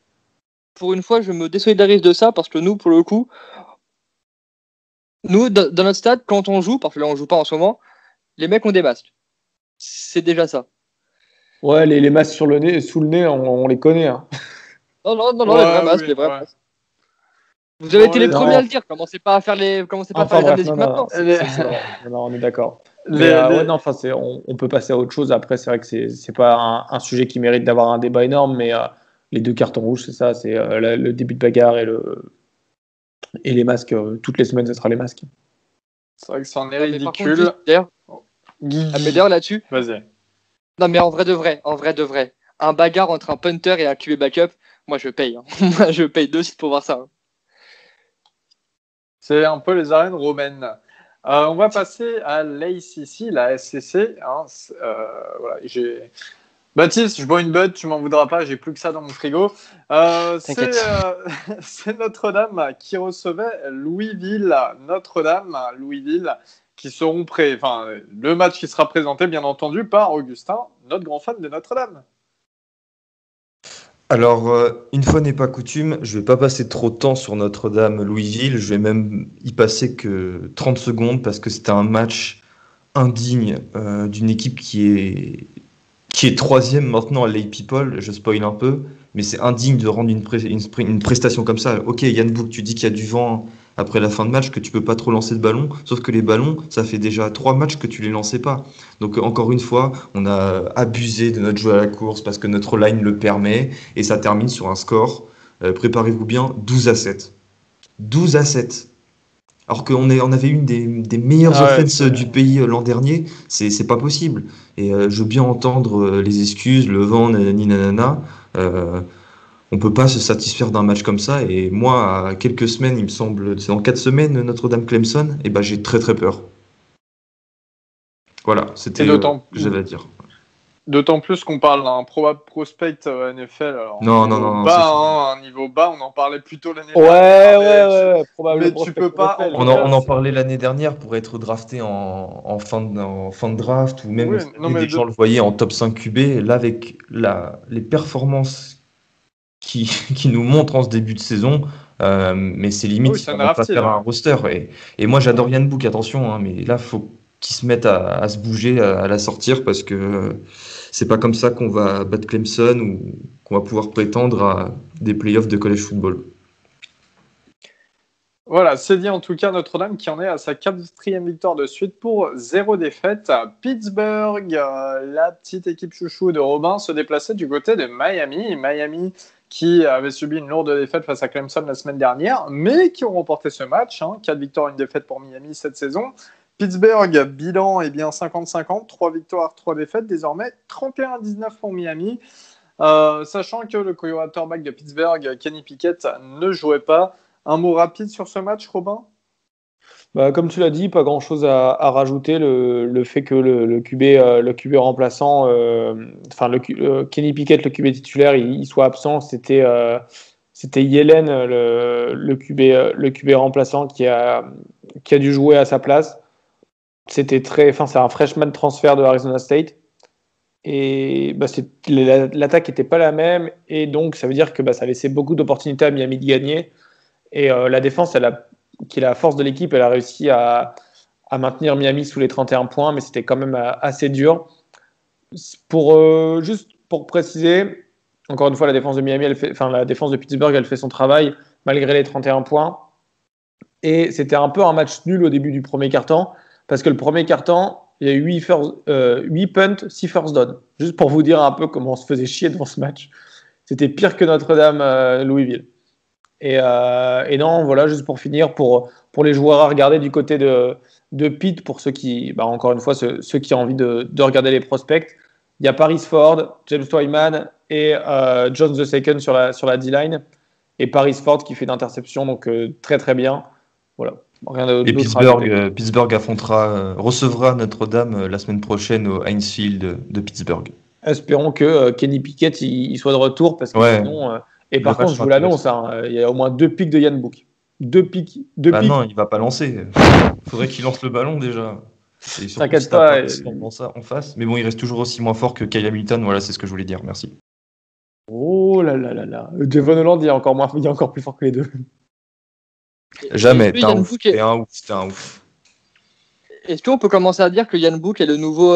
Pour une fois, je me désolidarise de ça parce que nous, pour le coup, nous, dans notre stade, quand on joue, parce que là, on joue pas en ce moment, les mecs ont des masques. C'est déjà ça. Ouais, les masques sous le nez, on les connaît. Hein. Non, les vrais masques, les vrais masques. Vous avez été les premiers à le dire. Commencez pas à faire les amnésiques maintenant. Non, on est d'accord. On peut passer à autre chose. Après, c'est vrai que c'est pas un sujet qui mérite d'avoir un débat énorme, mais les 2 cartons rouges, c'est ça. C'est le début de bagarre et les masques. Toutes les semaines, ce sera les masques. C'est vrai que c'en est ridicule. D'ailleurs, là-dessus. Vas-y. Non, mais en vrai de vrai, un bagarre entre un punter et un QB backup, moi je paye. Hein. Moi je paye 2 sites pour voir ça. Hein. C'est un peu les arènes romaines. On va passer à l'ACC, la SCC. Hein. Voilà, Baptiste, je bois une bud, tu m'en voudras pas, j'ai plus que ça dans mon frigo. C'est Notre-Dame qui recevait Louisville. Louisville, qui seront prêts. Enfin, le match qui sera présenté, bien entendu, par Augustin, notre grand fan de Notre-Dame. Alors, une fois n'est pas coutume, je vais pas passer trop de temps sur Notre-Dame-Louisville. Je vais même y passer que 30 secondes parce que c'était un match indigne d'une équipe qui est 3e maintenant à Lay People. Je spoil un peu, mais c'est indigne de rendre une prestation comme ça. Ok, Yann Book, tu dis qu'il y a du vent après la fin de match, que tu peux pas trop lancer de ballon, sauf que les ballons, ça fait déjà 3 matchs que tu les lançais pas. Donc encore une fois, on a abusé de notre jeu à la course parce que notre line le permet, et ça termine sur un score, préparez-vous bien, 12-7. 12-7. Alors qu'on avait une des meilleures offenses du pays l'an dernier, c'est pas possible. Et je veux bien entendre les excuses, le vent, nanani nanana. On peut pas se satisfaire d'un match comme ça. Et moi, à quelques semaines, il me semble, c'est dans 4 semaines, Notre-Dame-Clemson, et ben j'ai très très peur. Voilà, c'était ce que j'avais à dire. D'autant plus qu'on parle d'un probable prospect NFL. Non. Un niveau bas, on en parlait plutôt l'année dernière. Ouais, probablement. Mais tu peux pas. On en parlait l'année dernière pour être drafté en fin de draft, ou même des gens le voyaient en top 5 QB. Là, avec les performances qui nous montrent en ce début de saison, mais c'est limite, on va pas faire un roster. Et moi, j'adore Yann Book, attention, mais là, faut qu'ils se mettent à se bouger, à la sortir, parce que c'est pas comme ça qu'on va battre Clemson ou qu'on va pouvoir prétendre à des playoffs de college football. Voilà, c'est dit en tout cas Notre-Dame qui en est à sa 4e victoire de suite pour 0 défaite. Pittsburgh, la petite équipe chouchou de Robin, se déplaçait du côté de Miami. Miami qui avait subi une lourde défaite face à Clemson la semaine dernière, mais qui ont remporté ce match. 4 victoires, 1 défaite pour Miami cette saison. Pittsburgh, bilan est bien 50-50, 3 victoires, 3 défaites, désormais 31-19 pour Miami. Sachant que le quarterback de Pittsburgh, Kenny Pickett, ne jouait pas. Un mot rapide sur ce match, Robin ? Comme tu l'as dit, pas grand-chose à rajouter. Le fait que le QB remplaçant, Kenny Pickett, le QB titulaire, il soit absent, c'était Yellen, le QB remplaçant qui a dû jouer à sa place. C'est un freshman transfert de Arizona State. Et l'attaque n'était pas la même, et donc ça veut dire que ça laissait beaucoup d'opportunités à Miami de gagner. Et la défense, qui est la force de l'équipe, elle a réussi à maintenir Miami sous les 31 points, mais c'était quand même assez dur. Juste pour préciser, encore une fois, la défense de Miami, la défense de Pittsburgh, elle fait son travail malgré les 31 points. Et c'était un peu un match nul au début du premier quart-temps, parce que le premier quart-temps, il y a eu 8 punts, 6 first down. Juste pour vous dire un peu comment on se faisait chier devant ce match. C'était pire que Notre-Dame Louisville. Et non, voilà, juste pour finir, pour les joueurs à regarder du côté de Pitt, pour ceux qui, encore une fois, ceux qui ont envie de regarder les prospects, il y a Paris Ford, James Twyman et Jones II sur la D-line. Et Paris Ford qui fait une interception, donc très très bien. Voilà. Rien d'autre. Et Pittsburgh recevra Notre-Dame la semaine prochaine au Heinz Field de Pittsburgh. Espérons que Kenny Pickett il soit de retour, parce que sinon. Et par contre, je vous l'annonce, il y a au moins 2 pics de Yann Book. 2 pics. Non, il va pas lancer. Il faudrait qu'il lance le ballon déjà. Et surtout T'inquiète si t'as pas, pas ça en face. Mais bon, il reste toujours aussi moins fort que Kyle Hamilton. Voilà, c'est ce que je voulais dire. Merci. Oh là là là là. Devon Holland, il est encore plus fort que les deux. Jamais. Est-ce que T'es un Yann ouf. Book est- T'es un ouf. T'es un ouf. Est-ce qu'on peut commencer à dire que Yann Book est le nouveau,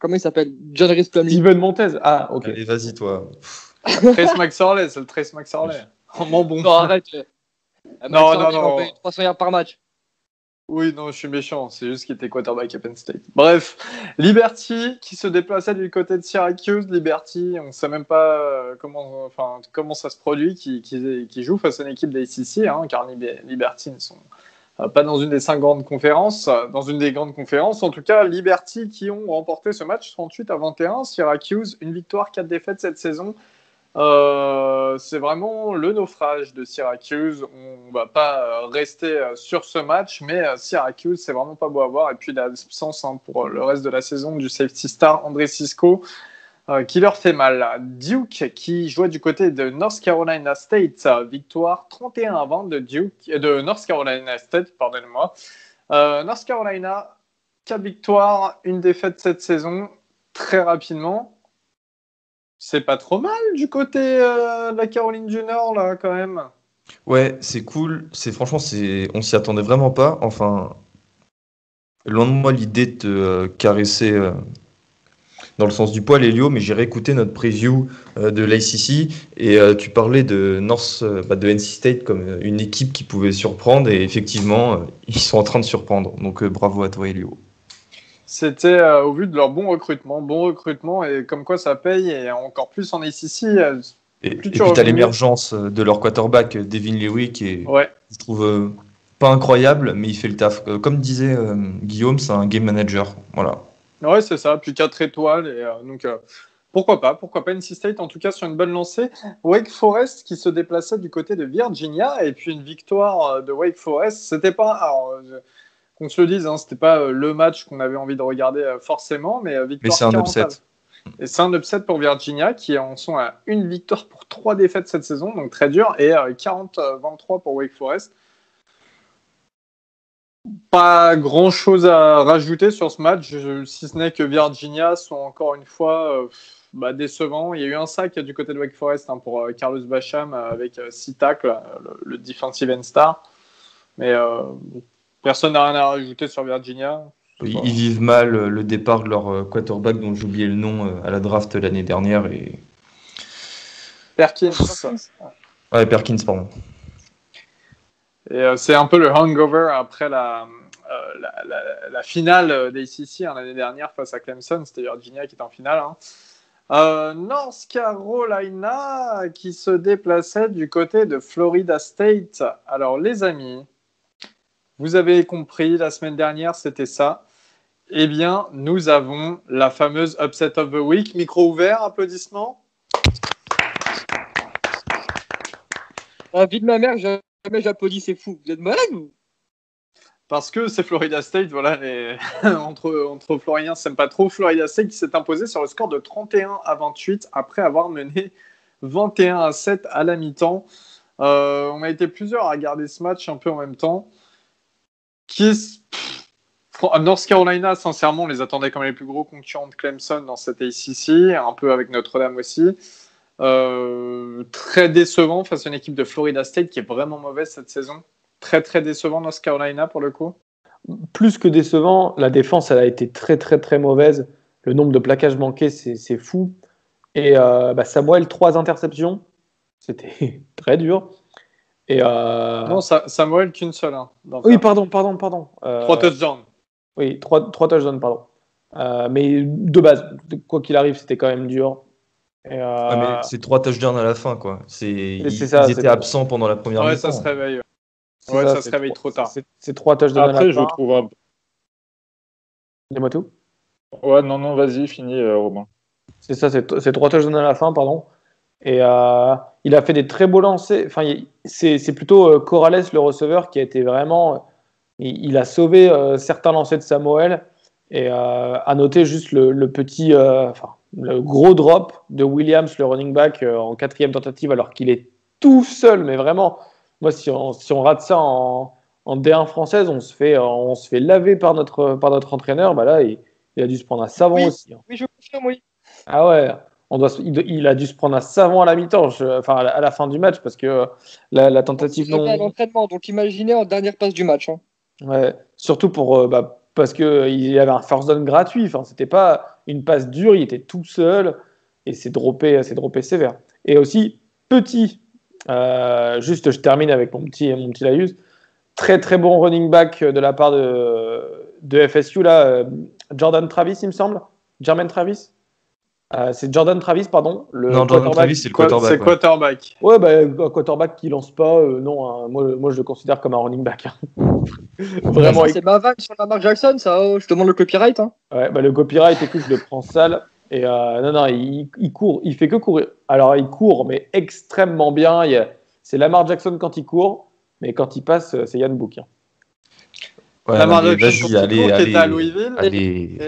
comment il s'appelle, John Rhys Plumlee? Steven Montez. Ah, ok. Allez, vas-y, toi. Trace McSorley, c'est le Trace McSorley. Oh, mon bon. Non, arrête. Non, Maxence, non. il en paye 300 yards par match. Oui, non, je suis méchant. C'est juste qu'il était quarterback à Penn State. Bref, Liberty qui se déplaçait du côté de Syracuse. Liberty, on ne sait même pas comment ça se produit, qui joue face à une équipe d'ACC, car Liberty ne sont pas dans une des 5 grandes conférences. Dans une des grandes conférences, en tout cas, Liberty qui ont remporté ce match 38-21. Syracuse, une victoire, 4 défaites cette saison. C'est vraiment le naufrage de Syracuse. On va pas rester sur ce match, mais Syracuse, c'est vraiment pas beau à voir. Et puis l'absence pour le reste de la saison du safety star André Cisco qui leur fait mal. Duke qui jouait du côté de North Carolina State, victoire 31-20 de North Carolina State, pardonnez-moi. North Carolina, 4 victoires, 1 défaite cette saison, très rapidement. C'est pas trop mal du côté de la Caroline du Nord, là, quand même. Ouais, c'est cool. Franchement, on s'y attendait vraiment pas. Enfin, loin de moi l'idée de te caresser dans le sens du poil, Elio, mais j'ai réécouté notre preview de l'ACC et tu parlais de de NC State comme une équipe qui pouvait surprendre et effectivement, ils sont en train de surprendre. Donc bravo à toi, Elio. C'était au vu de leur bon recrutement et comme quoi ça paye et encore plus en ACC. Et puis tu as l'émergence de leur quarterback, Devin Leary, qui est, je trouve, pas incroyable, mais il fait le taf. Comme disait Guillaume, c'est un game manager. Voilà. Ouais, c'est ça. Puis 4 étoiles. Et, donc, pourquoi pas NC State, en tout cas, sur une bonne lancée. Wake Forest qui se déplaçait du côté de Virginia. Et puis une victoire de Wake Forest. C'était pas... Alors, qu'on se le dise, c'était pas le match qu'on avait envie de regarder forcément. Mais victoire. Mais c'est un upset. Et c'est un upset pour Virginia qui en sont à 1 victoire pour 3 défaites cette saison, donc très dur, et 40-23 pour Wake Forest. Pas grand chose à rajouter sur ce match, si ce n'est que Virginia sont encore une fois décevants. Il y a eu un sac du côté de Wake Forest pour Carlos Basham avec 6 tacles, le defensive end star. Mais personne n'a rien à rajouter sur Virginia. Ils vivent mal le départ de leur quarterback dont j'ai oublié le nom à la draft l'année dernière. Perkins. Ouais, Perkins, pardon. Et c'est un peu le hangover après la finale d'ACC l'année dernière face à Clemson. C'était Virginia qui était en finale. North Carolina qui se déplaçait du côté de Florida State. Alors les amis, vous avez compris, la semaine dernière c'était ça. Eh bien, nous avons la fameuse Upset of the Week. Micro ouvert, applaudissements. La vie de ma mère, jamais j'applaudis, c'est fou. Vous êtes malade ou? Parce que c'est Florida State, voilà, entre Floridiens, ça n'aime pas trop. Florida State qui s'est imposé sur le score de 31-28 après avoir mené 21-7 à la mi-temps. On a été plusieurs à regarder ce match un peu en même temps. North Carolina, sincèrement, on les attendait comme les plus gros concurrents de Clemson dans cette ACC, un peu avec Notre-Dame aussi. Très décevant face à une équipe de Florida State qui est vraiment mauvaise cette saison. Très très décevant North Carolina pour le coup. Plus que décevant, la défense elle a été très très très mauvaise. Le nombre de plaquages manqués c'est fou. Et Samuel 3 interceptions, c'était très dur. Et non, Samuel qu'une seule. Oui, pardon. 3 touchdowns. Oui, 3 touchdowns, pardon. Mais de base, quoi qu'il arrive, c'était quand même dur. Mais c'est 3 touchdowns à la fin, quoi. Ils étaient absents pendant la première mi-temps. Ça se réveille. Ça se réveille trop tard. C'est 3 touchdowns à la fin. Après, je trouve un... Dis-moi tout. Ouais, non, vas-y, finis, Robin. C'est ça, c'est 3 touchdowns à la fin, pardon. Et il a fait des très beaux lancers. Enfin, c'est plutôt Corrales, le receveur, qui a été vraiment... Il a sauvé certains lancers de Samuel. Et à noter juste le petit... le gros drop de Williams, le running back, en 4e tentative, alors qu'il est tout seul, mais vraiment... Moi, si on rate ça en en D1 française, on se fait laver par notre entraîneur. Bah là, il a dû se prendre un savon aussi. Hein. Oui, je confirme, oui. Ah ouais, il a dû se prendre un savon à la mi-temps, à la fin du match, parce que la tentative non. À l'entraînement, donc imaginez en dernière passe du match. Hein. Ouais, surtout parce qu'il y avait un first down gratuit. Enfin, c'était pas une passe dure, il était tout seul et c'est droppé sévère. Et aussi, juste je termine avec mon petit Laïus, très très bon running back de la part de FSU, là, Jordan Travis, il me semble. Jermaine Travis. C'est Jordan Travis, pardon. Non, Jordan Travis, c'est le quarterback. C'est quarterback. Ouais, un quarterback qui lance pas, non. Hein, moi, je le considère comme un running back. Hein. Vraiment. C'est ma vague sur Lamar Jackson, ça. Oh, je demande le copyright. Hein. Ouais, le copyright, écoute, je le prends sale. Et non, il court. Il fait que courir. Alors, il court, mais extrêmement bien. C'est Lamar Jackson quand il court, mais quand il passe, c'est Yann Book. Hein. Ouais, Lamar Jackson qui était à Louisville, et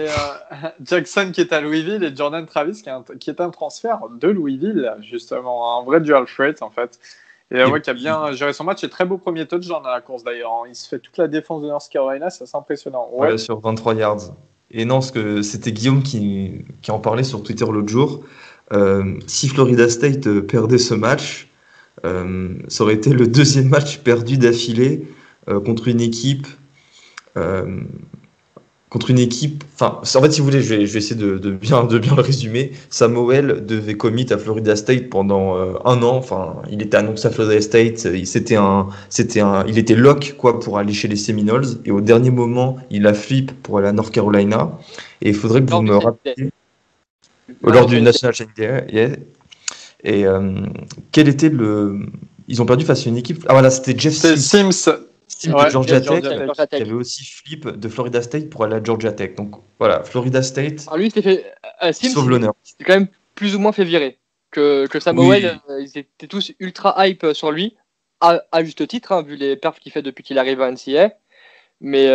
Jackson qui est à Louisville et Jordan Travis qui est un transfert de Louisville, justement, un vrai dual threat en fait. Et qui a bien géré son match et très beau premier touchdown à la course d'ailleurs. Il se fait toute la défense de North Carolina, c'est assez impressionnant. Ouais, sur 23 yards. Et non, c'était Guillaume qui en parlait sur Twitter l'autre jour. Si Florida State perdait ce match, ça aurait été le deuxième match perdu d'affilée contre une équipe. Enfin, en fait, si vous voulez, je vais essayer de bien le résumer. Samuel devait commit à Florida State pendant un an. Enfin, il était annoncé à Florida State. Il était lock quoi pour aller chez les Seminoles. Et au dernier moment, il a flip pour aller à North Carolina. Et il faudrait que vous me rappeliez lors du National Championship. Yeah. Et quel était ils ont perdu face à une équipe. Ah voilà, c'était Jeff Sims. De Georgia Tech, qui avait aussi flip de Florida State pour aller à Georgia Tech. Donc voilà, Florida State. Alors lui, il s'était fait. Sauve l'honneur. Il quand même plus ou moins fait virer. Que Samuel, ils étaient tous ultra hype sur lui, à juste titre, hein, vu les perfs qu'il fait depuis qu'il arrive à NCAA. Mais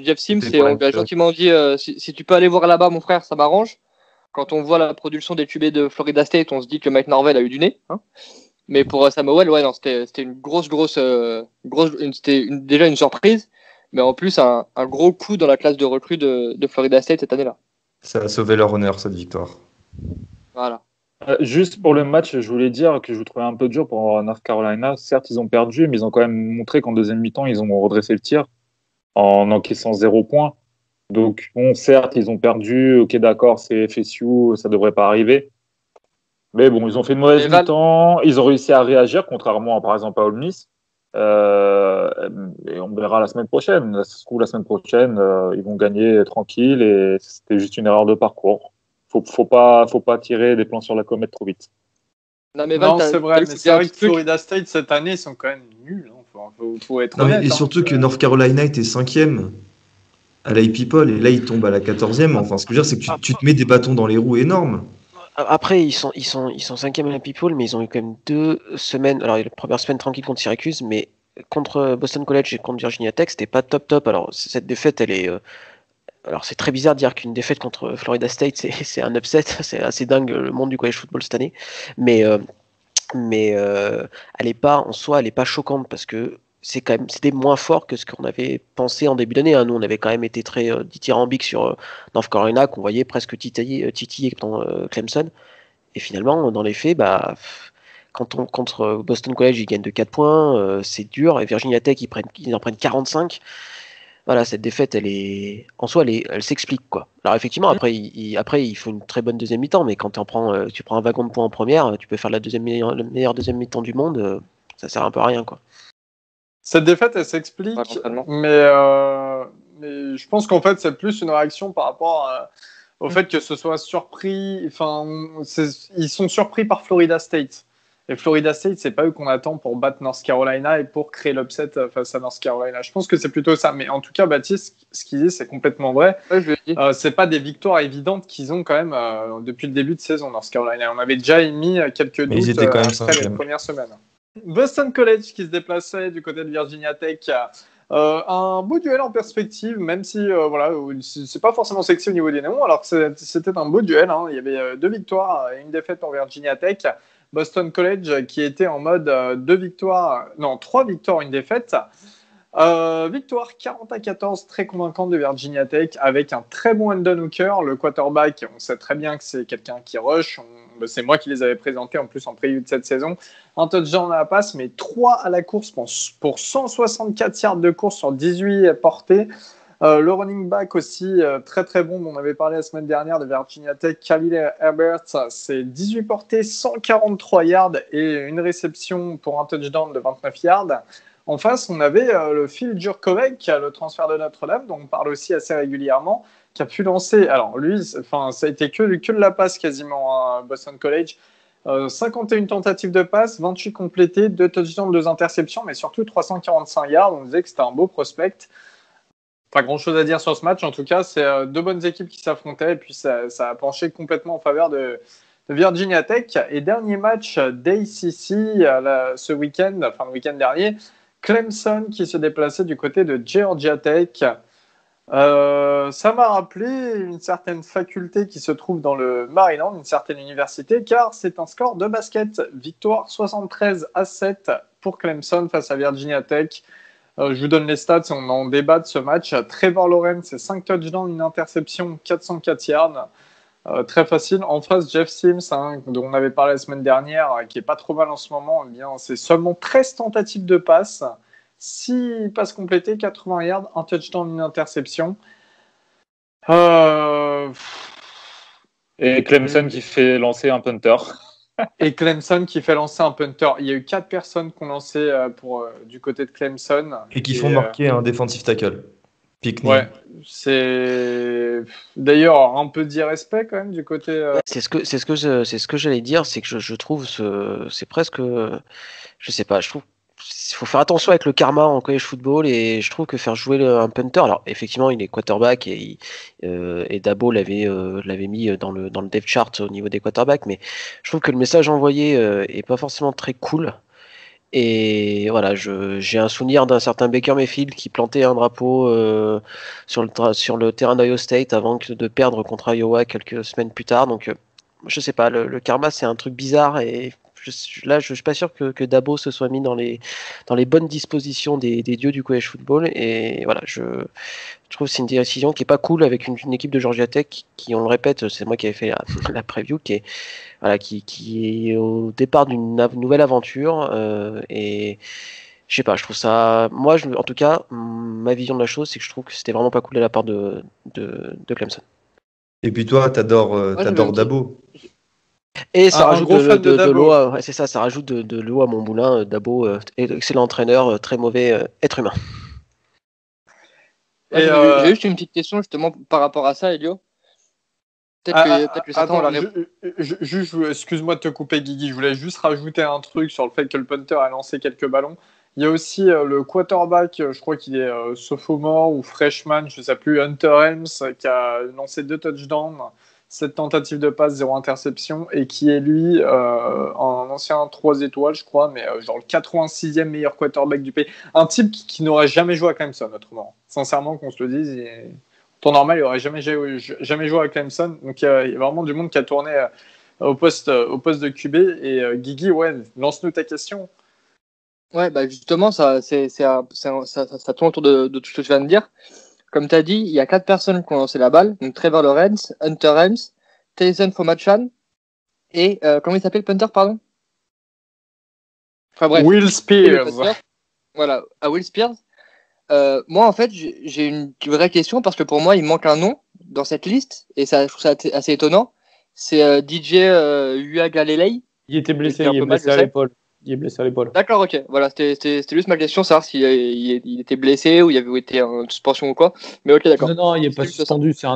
Jeff Sims, on lui a gentiment dit si tu peux aller voir là-bas, mon frère, ça m'arrange. Quand on voit la production des QB de Florida State, on se dit que Mike Norvell a eu du nez. Hein. Mais pour Samuel, c'était une c'était déjà une surprise, mais en plus un gros coup dans la classe de recrues de Florida State cette année-là. Ça a sauvé leur honneur, cette victoire. Voilà. Juste pour le match, je voulais dire que je vous trouvais un peu dur pour North Carolina. Certes, ils ont perdu, mais ils ont quand même montré qu'en deuxième mi-temps, ils ont redressé le tir en encaissant 0 points. Donc, bon, certes, ils ont perdu. Ok, d'accord, c'est FSU, ça devrait pas arriver. Mais bon, ils ont fait une mauvaise mi-temps, ils ont réussi à réagir, contrairement par exemple à Ole Miss. Et on verra la semaine prochaine. La semaine prochaine, ils vont gagner tranquille et c'était juste une erreur de parcours. Faut pas tirer des plans sur la comète trop vite. Non, c'est vrai, mais c'est vrai que Florida State cette année, ils sont quand même nuls. Hein. Faut être honnête. Et surtout que North Carolina était 5e à l'IP-Poll et là, ils tombent à la 14e. Enfin, ce que je veux dire, c'est que tu te mets des bâtons dans les roues énormes. Après, ils sont 5e à la People, mais ils ont eu quand même 2 semaines. Alors, la première semaine tranquille contre Syracuse, mais contre Boston College et contre Virginia Tech, c'était pas top. Alors, cette défaite, elle est. Alors, c'est très bizarre de dire qu'une défaite contre Florida State, c'est un upset. C'est assez dingue le monde du college football cette année. Mais elle est pas, en soi, elle est pas choquante parce que c'était moins fort que ce qu'on avait pensé en début d'année. Hein. Nous, on avait quand même été très dithyrambique sur North Carolina, qu'on voyait presque titiller dans Clemson. Et finalement, dans les faits, contre Boston College, ils gagnent de 4 points, c'est dur. Et Virginia Tech, ils en prennent 45. Voilà, cette défaite, en soi, elle s'explique, quoi. Alors effectivement, après, il faut une très bonne deuxième mi-temps, mais quand tu prends un wagon de points en première, tu peux faire la meilleure deuxième mi-temps du monde, ça sert un peu à rien, quoi. Cette défaite, elle s'explique, mais je pense qu'en fait, c'est plus une réaction par rapport au fait que ce soit surpris. Enfin, ils sont surpris par Florida State. Et Florida State, c'est pas eux qu'on attend pour battre North Carolina et pour créer l'upset face à North Carolina. Je pense que c'est plutôt ça. Mais en tout cas, Baptiste, ce qu'il dit, c'est complètement vrai. Ouais, c'est pas des victoires évidentes qu'ils ont quand même depuis le début de saison, North Carolina. On avait déjà émis quelques doutes ils étaient quand même après les premières semaines. Boston College qui se déplaçait du côté de Virginia Tech. Un beau duel en perspective, même si c'est pas forcément sexy au niveau des noms, alors que c'était un beau duel. Hein. Il y avait 2 victoires et une défaite pour Virginia Tech. Boston College qui était en mode 3 victoires, une défaite. Victoire 40-14, très convaincante de Virginia Tech, avec un très bon Hendon Hooker, le quarterback. On sait très bien que c'est quelqu'un qui rush. C'est moi qui les avais présentés en plus en preview de cette saison. Un touchdown à la passe, mais 3 à la course pour 164 yards de course sur 18 portées. Le running back aussi, très très bon, on avait parlé la semaine dernière de Virginia Tech, Khalil Herbert, c'est 18 portées, 143 yards et une réception pour un touchdown de 29 yards. En face, on avait le Phil Jurkovec, le transfert de Notre-Dame, dont on parle aussi assez régulièrement, qui a pu lancer. Alors lui, ça a été que de la passe quasiment à Boston College. 51 tentatives de passe, 28 complétées, 2 touchdowns, 2 interceptions, mais surtout 345 yards. On disait que c'était un beau prospect. Pas grand-chose à dire sur ce match. En tout cas, c'est 2 bonnes équipes qui s'affrontaient et puis ça a penché complètement en faveur de Virginia Tech. Et dernier match d'ACC ce week-end, enfin le week-end dernier, Clemson qui se déplaçait du côté de Georgia Tech. Ça m'a rappelé une certaine faculté qui se trouve dans le Maryland, une certaine université, car c'est un score de basket. Victoire 73-7 pour Clemson face à Virginia Tech. Je vous donne les stats, on en débat de ce match. Trevor Lawrence, c'est 5 touchdowns, une interception, 404 yards. Très facile. En face, Jeff Sims, dont on avait parlé la semaine dernière, qui est pas trop mal en ce moment, eh bien, c'est seulement 13 tentatives de passe, 6 passes complétées, 80 yards, un touchdown, une interception. Et Clemson qui fait lancer un punter. Et Clemson qui fait lancer un punter. Il y a eu 4 personnes qui ont lancé du côté de Clemson. Et qui font marquer un defensive tackle. Pickney. Ouais, c'est d'ailleurs un peu d'irrespect quand même du côté. C'est ce que j'allais dire, c'est que je trouve c'est presque, je sais pas, je trouve il faut faire attention avec le karma en college football et je trouve que faire jouer un punter, alors effectivement il est quarterback et Dabo l'avait mis dans le depth chart au niveau des quarterbacks, mais je trouve que le message envoyé est pas forcément très cool. Et voilà, j'ai un souvenir d'un certain Baker Mayfield qui plantait un drapeau sur le terrain d'Iowa State avant de perdre contre Iowa quelques semaines plus tard. Donc, je sais pas, le karma c'est un truc bizarre et je suis pas sûr que Dabo se soit mis dans les bonnes dispositions des dieux du college football. Et voilà, je trouve que c'est une décision qui est pas cool avec une équipe de Georgia Tech qui, on le répète, c'est moi qui avais fait la preview, qui est au départ d'une nouvelle aventure et je sais pas, je trouve ça, moi en tout cas ma vision de la chose c'est que je trouve que c'était vraiment pas cool de la part de Clemson. Et puis toi t'adores Dabo. Et ça rajoute de l'eau, ouais, c'est ça rajoute de l'eau à mon moulin. Dabo, excellent entraîneur, très mauvais être humain. J'ai juste une petite question justement par rapport à ça, Elio. Peut-être que certains ont la réponse. Excuse-moi de te couper, Guigui. Je voulais juste rajouter un truc sur le fait que le punter a lancé quelques ballons. Il y a aussi le quarterback, je crois qu'il est sophomore ou freshman, je ne sais plus, Hunter Helms, qui a lancé 2 touchdowns, 7 tentatives de passe, 0 interception, et qui est lui un ancien 3 étoiles, je crois, mais genre le 86e meilleur quarterback du pays. Un type qui n'aurait jamais joué à Clemson, autrement. Sincèrement, qu'on se le dise, temps normal, il n'aurait jamais joué à Clemson. Donc il y a vraiment du monde qui a tourné au poste de QB. Et Guigui, ouais, lance-nous ta question. Ouais, bah justement, ça tourne autour de tout ce que tu viens de dire. Comme tu as dit, il y a 4 personnes qui ont lancé la balle. Donc Trevor Lawrence, Hunter Helms, Tyson Fomachan et comment il s'appelle le punter, pardon? Enfin bref. Will Spears. Voilà, à Will Spears. Moi, en fait, j'ai une vraie question parce que pour moi, il manque un nom dans cette liste et ça, je trouve ça assez étonnant. C'est DJ Uiagalelei. Il était blessé, il est blessé à l'épaule. Il est blessé à l'épaule. D'accord, ok. Voilà, c'était juste ma question, savoir s'il il était blessé ou il avait été en suspension ou quoi. Mais ok, d'accord. Non, il n'est pas suspendu. C'est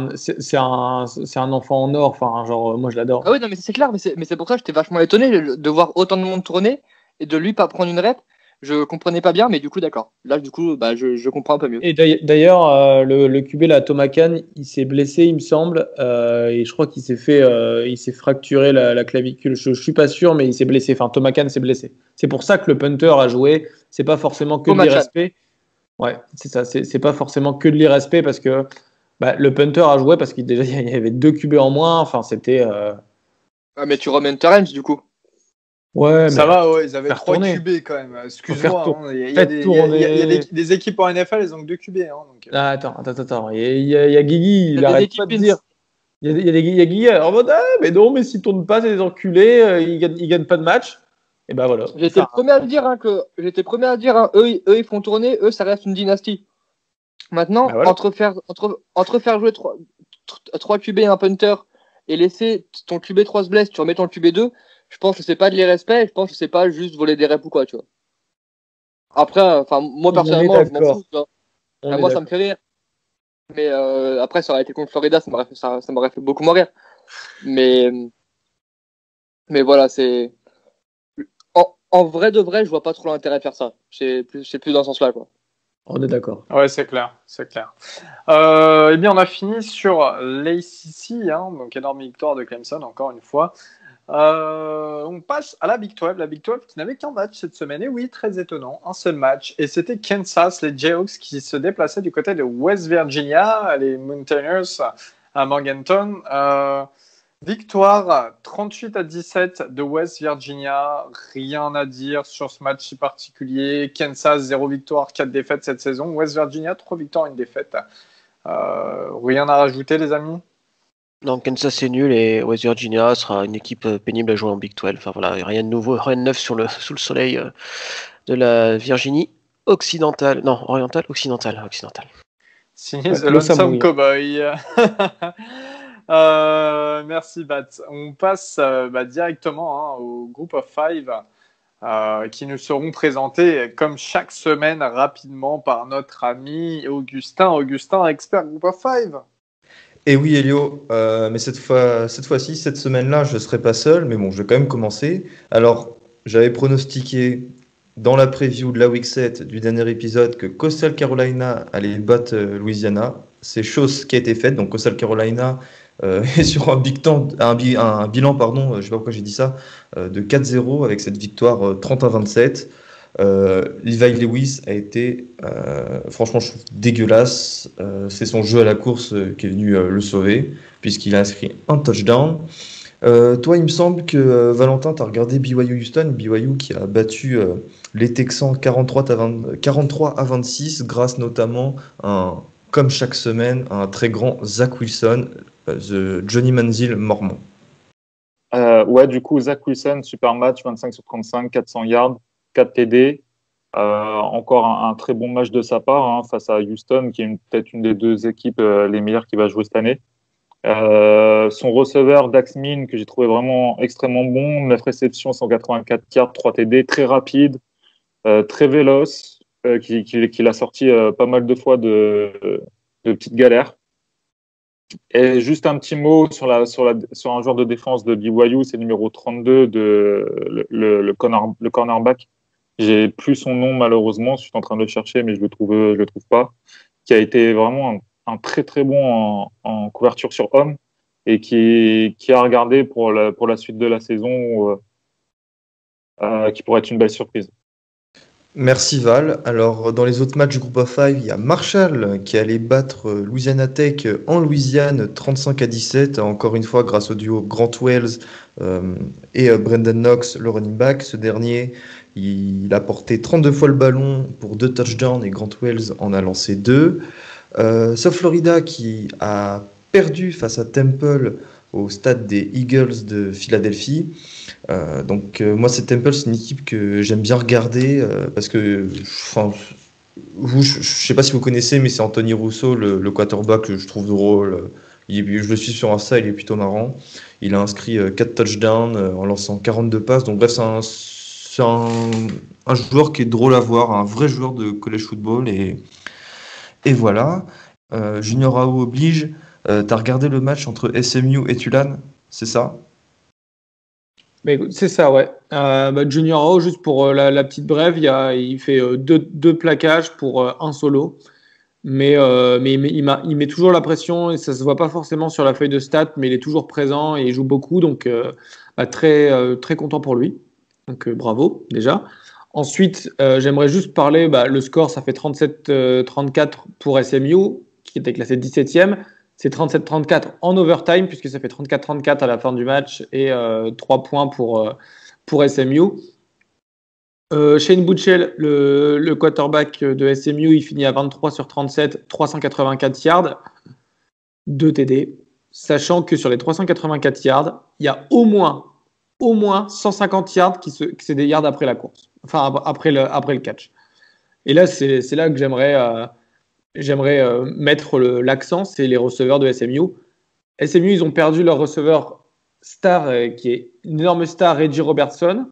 un enfant en or. Enfin, genre, moi, je l'adore. Ah oui, non, mais c'est clair. Mais c'est pour ça que j'étais vachement étonné de voir autant de monde tourner et de lui pas prendre une rep. Je comprenais pas bien, mais du coup, d'accord. Là, du coup, je comprends un peu mieux. Et d'ailleurs, le QB, là, Thomas Kahn, il s'est blessé, il me semble, et je crois qu'il s'est fracturé la clavicule. Je suis pas sûr, mais il s'est blessé. Enfin, Thomas Kahn s'est blessé. C'est pour ça que le punter a joué. C'est pas forcément que de l'irrespect. Ouais, c'est ça. C'est pas forcément que de l'irrespect parce que le punter a joué parce qu'il y avait 2 QB en moins. Enfin, c'était. Ah, mais tu remets Hunter Helms, du coup. Ouais, Ça mais va, ouais, ils avaient faire 3 tourner. QB quand même. Faire Excuse-moi. tour- Hein, il y a faites des, tourner. il y a des équipes en NFL, elles ont que 2 QB. Hein, donc, Ah, attends. Il y a Guigui, il T'as des arrête équipes pas de dire. Il y a Guigui en mode mais non, mais s'ils tournent pas, c'est des enculés, ils gagnent pas de match. Et ben voilà. J'étais le Enfin, premier à le dire, eux, ils font tourner, eux, ça reste une dynastie. Maintenant, bah voilà. entre faire jouer 3 QB et un punter et laisser ton QB 3 se blesse, tu remets ton QB 2, je pense que c'est pas de l'irrespect, je pense que c'est pas juste voler des reps ou quoi, tu vois. Après, enfin, moi On personnellement, est je m'en d'accord. fous, tu vois. On Enfin, est moi, ça d'accord. me fait rire. Mais après, ça aurait été contre Florida, ça m'aurait fait beaucoup moins rire. Mais voilà, c'est. En vrai de vrai, je vois pas trop l'intérêt de faire ça. C'est plus dans ce sens-là, quoi. On est d'accord. ouais, c'est clair. Eh bien, on a fini sur l'ACC, hein, donc énorme victoire de Clemson, encore une fois. On passe à la Big 12. La Big 12 qui n'avait qu'un match cette semaine. Et oui, très étonnant, un seul match. Et c'était Kansas, les Jayhawks, qui se déplaçaient du côté de West Virginia, les Mountaineers à Morgantown. Victoire 38-17 de West Virginia. Rien à dire sur ce match si particulier. Kansas, 0 victoire, 4 défaites cette saison. West Virginia, 3 victoires, 1 défaite. Rien à rajouter, les amis? Non, Kansas c'est nul et West Virginia sera une équipe pénible à jouer en Big 12. Enfin voilà, rien de nouveau, rien de neuf sous le soleil de la Virginie occidentale. Non, orientale, occidentale. Signé Ouais, The Los Lonesome Amouilles. Cowboy. Merci, Bat. On passe directement au Group of Five qui nous seront présentés comme chaque semaine rapidement par notre ami Augustin. Augustin, expert Group of Five. Et oui, Elio, mais cette fois-ci, cette semaine-là, je ne serai pas seul, mais bon, je vais quand même commencer. Alors, j'avais pronostiqué dans la preview de la Week 7 du dernier épisode que Coastal Carolina allait battre Louisiana. C'est chose qui a été faite, donc Coastal Carolina est sur un bilan, pardon, je ne sais pas pourquoi j'ai dit ça, de 4-0 avec cette victoire 30-27. Levi Lewis a été, franchement, je trouve dégueulasse. C'est son jeu à la course qui est venu le sauver, puisqu'il a inscrit un touchdown. Toi, il me semble que Valentin, tu as regardé BYU Houston, BYU qui a battu les Texans 43 à 26, grâce notamment, comme chaque semaine, à un très grand Zach Wilson, the Johnny Manziel mormon. Ouais, du coup, Zach Wilson, super match, 25 sur 35, 400 yards. 4 TD, encore un très bon match de sa part face à Houston, qui est peut-être une des deux équipes les meilleures qui va jouer cette année. Son receveur, Dax Min, que j'ai trouvé vraiment extrêmement bon, 9 réceptions, 184 yards, 3 TD, très rapide, très véloce, qui l'a sorti pas mal de fois de petites galères. Et juste un petit mot sur un joueur de défense de BYU, c'est le numéro 32, le cornerback. J'ai plus son nom malheureusement, je suis en train de le chercher, mais je le trouve pas. Qui a été vraiment un très très bon en couverture sur homme et qui a regardé pour la suite de la saison, qui pourrait être une belle surprise. Merci Val. Alors dans les autres matchs du Group of Five, il y a Marshall qui allait battre Louisiana Tech en Louisiane 35-17, encore une fois grâce au duo Grant Wells et Brendan Knox, le running back. Ce dernier, il a porté 32 fois le ballon pour 2 touchdowns et Grant Wells en a lancé 2. South Florida qui a perdu face à Temple au stade des Eagles de Philadelphie. Moi, c'est Temple, c'est une équipe que j'aime bien regarder parce que, je sais pas si vous connaissez, mais c'est Anthony Rousseau, le quarterback que je trouve drôle. Je le suis sur Insta, il est plutôt marrant. Il a inscrit 4 touchdowns en lançant 42 passes. Donc bref, c'est un joueur qui est drôle à voir, un vrai joueur de college football. Et voilà. Junior AO oblige. T'as regardé le match entre SMU et Tulane, c'est ça? Mais écoute, c'est ça, ouais. Junior AO, juste pour la petite brève, il fait deux plaquages pour un solo. Mais il met toujours la pression et ça se voit pas forcément sur la feuille de stats, mais il est toujours présent et il joue beaucoup, donc très, très content pour lui. Donc bravo déjà. Ensuite, j'aimerais juste parler, le score, ça fait 37-34 pour SMU, qui était classé 17e. C'est 37-34 en overtime, puisque ça fait 34-34 à la fin du match et 3 points pour pour SMU. Shane Buechele, le quarterback de SMU, il finit à 23 sur 37, 384 yards, 2 TD. Sachant que sur les 384 yards, il y a au moins 150 yards qui c'est des yards après la course, enfin après le catch. Et là, c'est là que j'aimerais mettre l'accent, c'est les receveurs de SMU. SMU, ils ont perdu leur receveur star, qui est une énorme star, Reggie Robertson,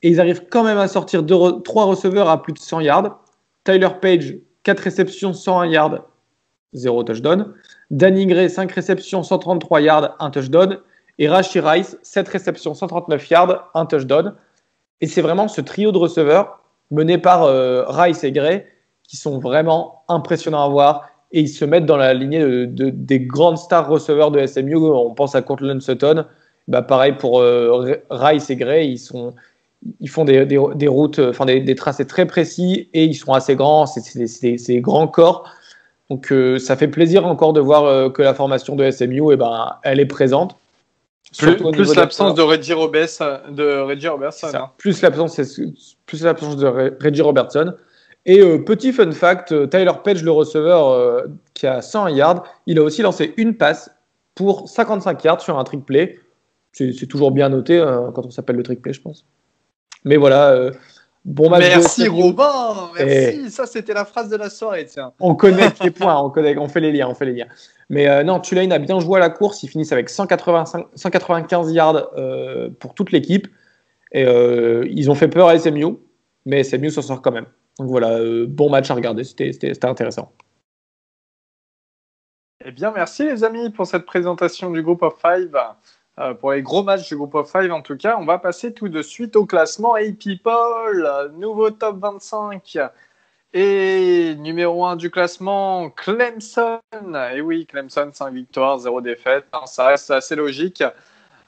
et ils arrivent quand même à sortir 3 receveurs à plus de 100 yards. Tyler Page, 4 réceptions, 101 yards, 0 touchdown. Danny Gray, 5 réceptions, 133 yards, 1 touchdown. Et Rashee Rice, 7 réceptions, 139 yards, 1 touchdown. Et c'est vraiment ce trio de receveurs mené par Rice et Gray qui sont vraiment impressionnants à voir. Et ils se mettent dans la lignée des grandes stars receveurs de SMU. On pense à Courtland Sutton. Bah, pareil pour Rice et Gray, ils font des routes, enfin des tracés très précis et ils sont assez grands. C'est des grands corps. Donc ça fait plaisir encore de voir que la formation de SMU, elle est présente. Plus l'absence de Reggie Robertson. Plus l'absence de Reggie Robertson. Et petit fun fact, Tyler Page, le receveur qui a 100 yards, il a aussi lancé une passe pour 55 yards sur un trick play. C'est toujours bien noté quand on s'appelle le trick play, je pense. Mais voilà, bon match. Merci Robin, merci. Ça, c'était la phrase de la soirée, tiens. On connecte les points, on fait les liens. Mais non, Tulane a bien joué à la course. Ils finissent avec 195 yards pour toute l'équipe. Et ils ont fait peur à SMU, mais SMU s'en sort quand même. Donc voilà, bon match à regarder, c'était intéressant. Eh bien, merci les amis pour cette présentation du Group of Five. Pour les gros matchs du Group of Five, en tout cas, on va passer tout de suite au classement. Hey people, nouveau top 25. Et numéro 1 du classement, Clemson. Et oui, Clemson, 5 victoires, 0 défaite. Ça reste assez logique.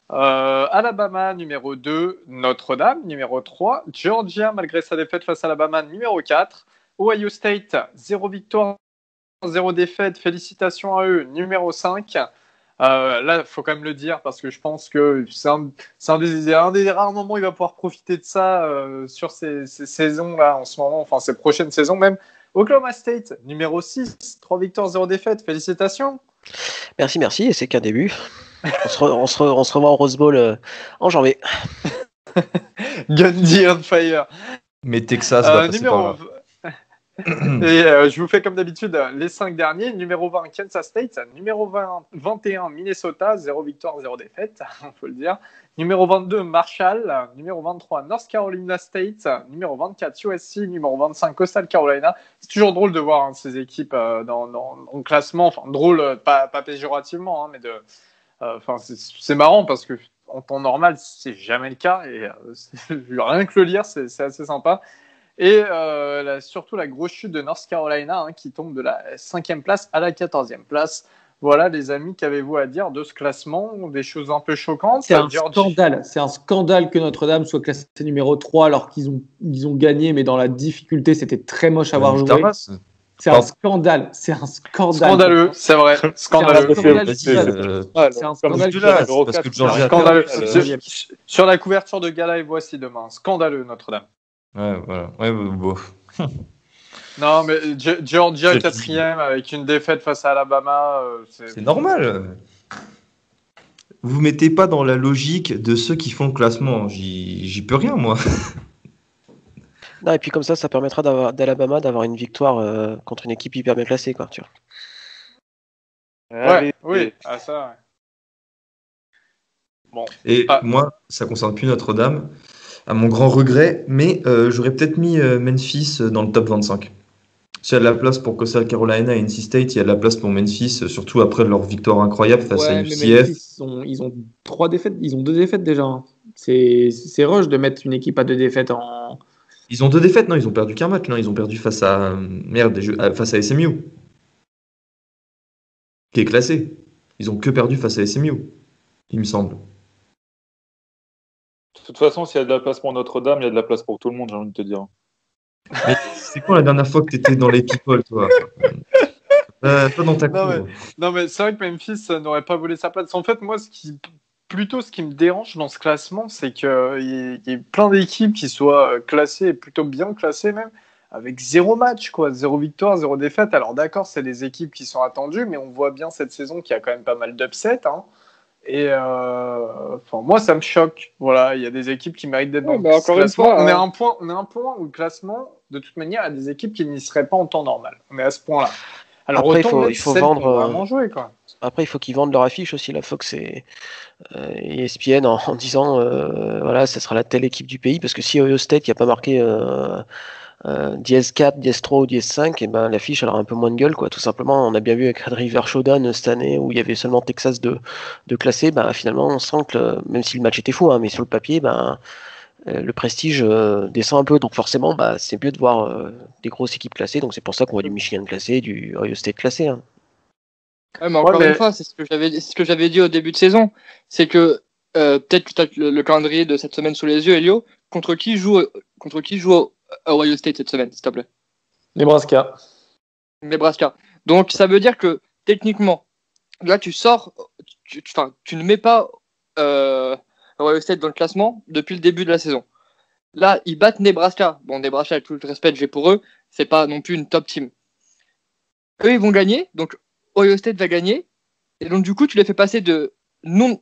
Alabama, numéro 2. Notre-Dame, numéro 3. Georgia, malgré sa défaite face à Alabama, numéro 4. Ohio State, 0 victoire, 0 défaite. Félicitations à eux, numéro 5. Là, il faut quand même le dire parce que je pense que c'est un des rares moments où il va pouvoir profiter de ça sur ces saisons-là en ce moment, enfin ces prochaines saisons même. Oklahoma State, numéro 6, 3 victoires, 0 défaite. Félicitations. Merci, et c'est qu'un début. On se revoit au Rose Bowl en janvier. Gundy on fire. Mais Texas va passer numéro... par là. Et je vous fais comme d'habitude les 5 derniers. Numéro 20, Kansas State. Numéro 21, Minnesota. 0 victoire, 0 défaite, il faut le dire. Numéro 22, Marshall. Numéro 23, North Carolina State. Numéro 24, USC. Numéro 25, Coastal Carolina. C'est toujours drôle de voir ces équipes dans le classement. Enfin, drôle, pas péjorativement, mais c'est marrant parce que en temps normal, c'est jamais le cas. Et rien que le lire, c'est assez sympa. Et surtout la grosse chute de North Carolina qui tombe de la 5e place à la 14e place. Voilà les amis, qu'avez-vous à dire de ce classement? Des choses un peu choquantes. C'est un scandale que Notre-Dame soit classé numéro 3 alors qu'ils ont gagné, mais dans la difficulté, c'était très moche à voir jouer. C'est un scandale. Scandaleux, c'est vrai. Scandaleux. C'est un scandale. Sur la couverture de Gala et Voici demain. Scandaleux, Notre-Dame. Ouais, voilà. Ouais, bon. Non, mais Georgia 4e avec une défaite face à Alabama. C'est normal. Vous mettez pas dans la logique de ceux qui font le classement. J'y peux rien, moi. Non, et puis comme ça permettra d'Alabama d'avoir une victoire contre une équipe hyper bien classée, quoi, tu vois. Ouais, oui, ça, ouais. Bon. Et moi, ça concerne plus Notre-Dame, à mon grand regret, mais j'aurais peut-être mis Memphis dans le top 25. S'il y a de la place pour Coastal Carolina et NC State, il y a de la place pour Memphis, surtout après leur victoire incroyable face à UCF. Ils ont 3 défaites, ils ont 2 défaites déjà. C'est rush de mettre une équipe à 2 défaites en... Ils ont 2 défaites, non, ils ont perdu qu'un match, non, ils ont perdu face à face à SMU, qui est classé. Ils ont que perdu face à SMU, il me semble. De toute façon, s'il y a de la place pour Notre-Dame, il y a de la place pour tout le monde, j'ai envie de te dire. Mais c'est quoi la dernière fois que tu étais dans les people, toi? Pas dans ta cour. Non, mais c'est vrai que Memphis n'aurait pas volé sa place. En fait, moi, ce qui plutôt ce qui me dérange dans ce classement, c'est qu'il y ait plein d'équipes qui soient classées, plutôt bien classées même, avec 0 match, quoi, 0 victoire, 0 défaite. Alors d'accord, c'est des équipes qui sont attendues, mais on voit bien cette saison qu'il y a quand même pas mal d'upsets. Hein. Et moi, ça me choque. Voilà, il y a des équipes qui méritent d'être dans le encore classement. une fois, on est à un point où le classement, de toute manière, il y a des équipes qui n'y seraient pas en temps normal. On est à ce point-là. Alors Après, autant il faut celles vendre. qui ont vraiment joué, quoi. Après, il faut qu'ils vendent leur affiche aussi, la Fox et ESPN, en disant voilà, ça sera la telle équipe du pays. Parce que si Ohio State qui a pas marqué Diez 4, Diez 3 ou Diez 5, et ben l'affiche elle aura un peu moins de gueule, quoi. Tout simplement, on a bien vu avec Red River Showdown cette année où il y avait seulement Texas de classé. Ben finalement, on sent que même si le match était fou, hein, mais sur le papier, ben le prestige descend un peu. Donc forcément, bah c'est mieux de voir des grosses équipes classées. Donc c'est pour ça qu'on voit du Michigan classé, du Ohio State classé. Hein. Ouais, mais encore une fois, c'est ce que j'avais dit au début de saison, c'est que peut-être que tu as le calendrier de cette semaine sous les yeux, Elio. Contre qui joue Ohio State cette semaine, s'il te plaît? Nebraska. Donc ça veut dire que techniquement, là tu sors, tu ne mets pas Ohio State dans le classement depuis le début de la saison. Là, ils battent Nebraska. Bon, Nebraska, avec tout le respect que j'ai pour eux, c'est pas non plus une top team. Eux, ils vont gagner, donc Ohio State va gagner, et donc du coup, tu les fais passer de non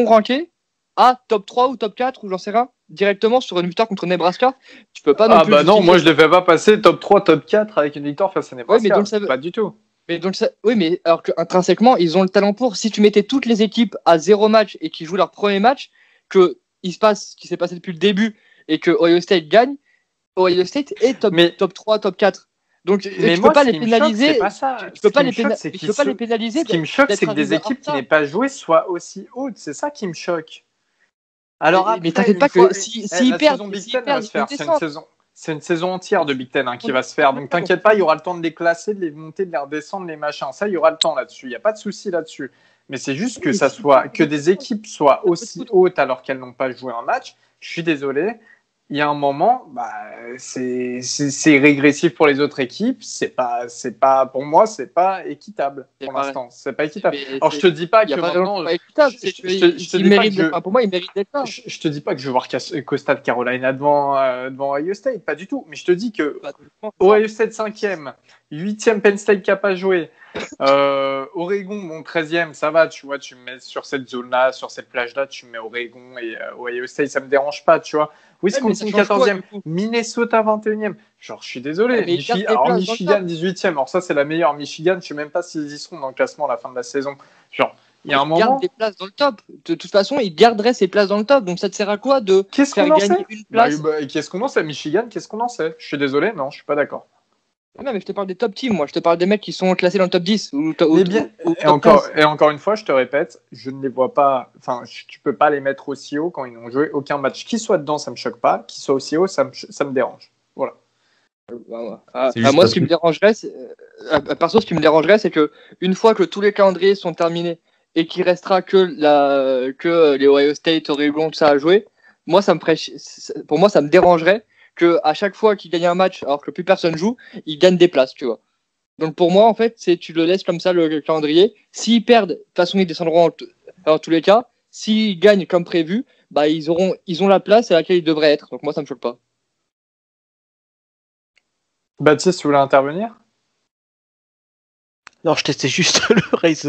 rankés à top 3 ou top 4, ou j'en sais rien, directement sur une victoire contre Nebraska. Tu peux pas non plus. Ah bah non, moi je les fais pas passer top 3, top 4 avec une victoire face à Nebraska. Ouais, mais donc ça veut... Pas du tout. Mais donc oui, mais alors qu'intrinsèquement, ils ont le talent pour. Si tu mettais toutes les équipes à 0 match et qu'ils jouent leur premier match, que il se passe ce qui s'est passé depuis le début et que Ohio State gagne, Ohio State est top 3, top 4. Donc tu peux pas les pénaliser. Tu peux pas les pénaliser. Ce qui me choque, c'est que des équipes qui n'aient pas joué soient aussi hautes. C'est ça qui me choque. Alors mais t'inquiète pas que s'ils perdent, c'est une saison entière de Big Ten qui va se faire. Donc t'inquiète pas, il y aura le temps de les classer, de les monter, de les redescendre, les machins. Ça, il y aura le temps là-dessus. Il n'y a pas de souci là-dessus. Mais c'est juste que des équipes soient aussi hautes alors qu'elles n'ont pas joué un match. Je suis désolé. Il y a un moment, c'est régressif pour les autres équipes. C'est pas pour moi, c'est pas équitable pour l'instant. C'est pas équitable. Alors je te dis pas que maintenant, pour moi, il mérite d'être là. Je te dis pas que je vais voir Coastal Carolina devant Ohio State, pas du tout. Mais je te dis que Ohio State 5e, 8e Penn State qui a pas joué, Oregon, bon 13e, ça va, tu vois, tu me mets sur cette zone-là, sur cette plage-là, tu me mets Oregon et Ohio State, ça me dérange pas, tu vois. Wisconsin 14e, Minnesota 21e. Genre, je suis désolé. Michigan 18e. Alors ça, c'est la meilleure. Michigan, je sais même pas s'ils y seront dans le classement à la fin de la saison. Genre, il y a un moment. Ils gardent des places dans le top. De toute façon, ils garderaient ces places dans le top. Donc ça te sert à quoi de faire gagner une place? Qu'est-ce qu'on en sait, Michigan? Qu'est-ce qu'on en sait? Je suis désolé, non, je suis pas d'accord. Non, mais je te parle des top teams, moi. Je te parle des mecs qui sont classés dans le top 10. Et encore une fois, je te répète, je ne les vois pas. Enfin, tu peux pas les mettre aussi haut quand ils n'ont joué aucun match. Qu'ils soient dedans, ça me choque pas. Qu'ils soient aussi haut, ça me dérange. Voilà. Moi, ce qui me dérangerait, perso, ce qui me dérangerait, c'est que une fois que tous les calendriers sont terminés et qu'il restera que les Ohio State, Oregon, tout ça à jouer, pour moi, ça me dérangerait que à chaque fois qu'ils gagnent un match, alors que plus personne joue, ils gagnent des places, tu vois. Donc pour moi, en fait, tu le laisses comme ça, le calendrier. S'ils perdent, de toute façon, ils descendront dans tous les cas. S'ils gagnent comme prévu, ils ont la place à laquelle ils devraient être. Donc moi, ça me choque pas. Baptiste, tu voulais intervenir? Non, je testais juste le race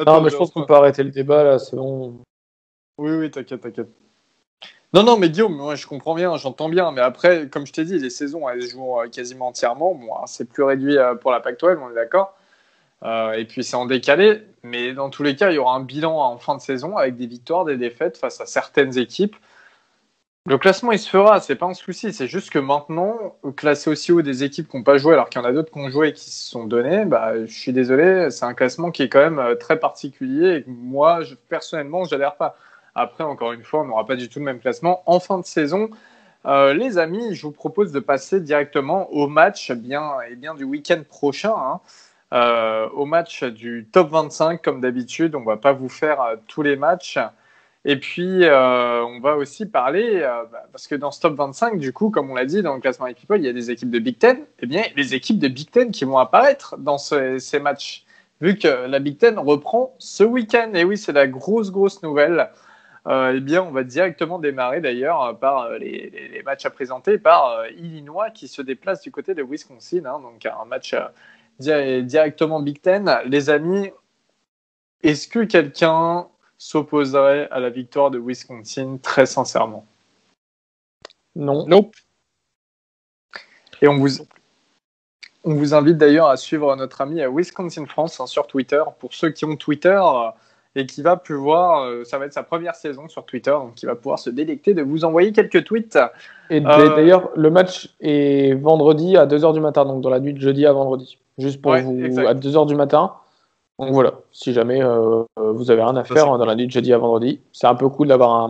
Non, mais je pense qu'on peut arrêter le débat là, c'est bon. Oui, t'inquiète. Non, mais Guillaume, moi je comprends bien, j'entends bien, mais après, comme je t'ai dit, les saisons elles se jouent quasiment entièrement. Bon, c'est plus réduit pour la Pac-12, on est d'accord. Et puis c'est en décalé, mais dans tous les cas, il y aura un bilan en fin de saison avec des victoires, des défaites face à certaines équipes. Le classement il se fera, c'est pas un souci, c'est juste que maintenant, classer aussi haut des équipes qui n'ont pas joué alors qu'il y en a d'autres qui ont joué et qui se sont donnés, je suis désolé, c'est un classement qui est quand même très particulier et que moi, personnellement, j'adhère pas. Après, encore une fois, on n'aura pas du tout le même classement. En fin de saison, les amis, je vous propose de passer directement au match bien du week-end prochain, au match du top 25, comme d'habitude. On ne va pas vous faire tous les matchs. Et puis, on va aussi parler, parce que dans ce top 25, du coup, comme on l'a dit, dans le classement People, il y a des équipes de Big Ten. Eh bien, les équipes de Big Ten qui vont apparaître dans ces matchs. vu que la Big Ten reprend ce week-end. Et oui, c'est la grosse nouvelle. Eh bien, on va directement démarrer d'ailleurs par les matchs à présenter par Illinois qui se déplace du côté de Wisconsin. Donc un match directement Big Ten. Les amis, est-ce que quelqu'un s'opposerait à la victoire de Wisconsin très sincèrement? Non. Nope. Et on vous invite d'ailleurs à suivre notre ami Wisconsin France sur Twitter. Pour ceux qui ont Twitter et qui va pouvoir, ça va être sa première saison sur Twitter, donc qui va pouvoir se délecter de vous envoyer quelques tweets. Et d'ailleurs, le match est vendredi à 2h du matin, donc dans la nuit de jeudi à vendredi. Juste pour vous, exact. À 2h du matin. Donc voilà, si jamais vous avez rien à faire dans la nuit de jeudi à vendredi, c'est un peu cool d'avoir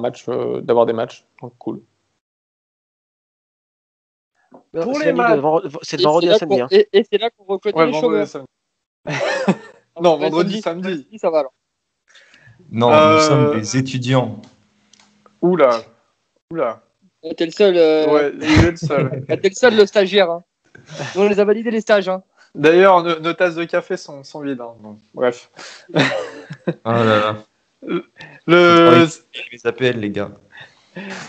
des matchs. Donc cool. Pour les matchs, c'est de vendredi à samedi. Et c'est là qu'on reconnaît les chômeurs. Non, vendredi, samedi. Ça va alors. Non, nous sommes des étudiants. Oula. T'es le seul. Ouais, il est le seul. T'es le seul, le stagiaire. Hein. On les a validés les stages. Hein. D'ailleurs, nos tasses de café sont vides. Donc, bref. Oh là là. Les APL, les gars.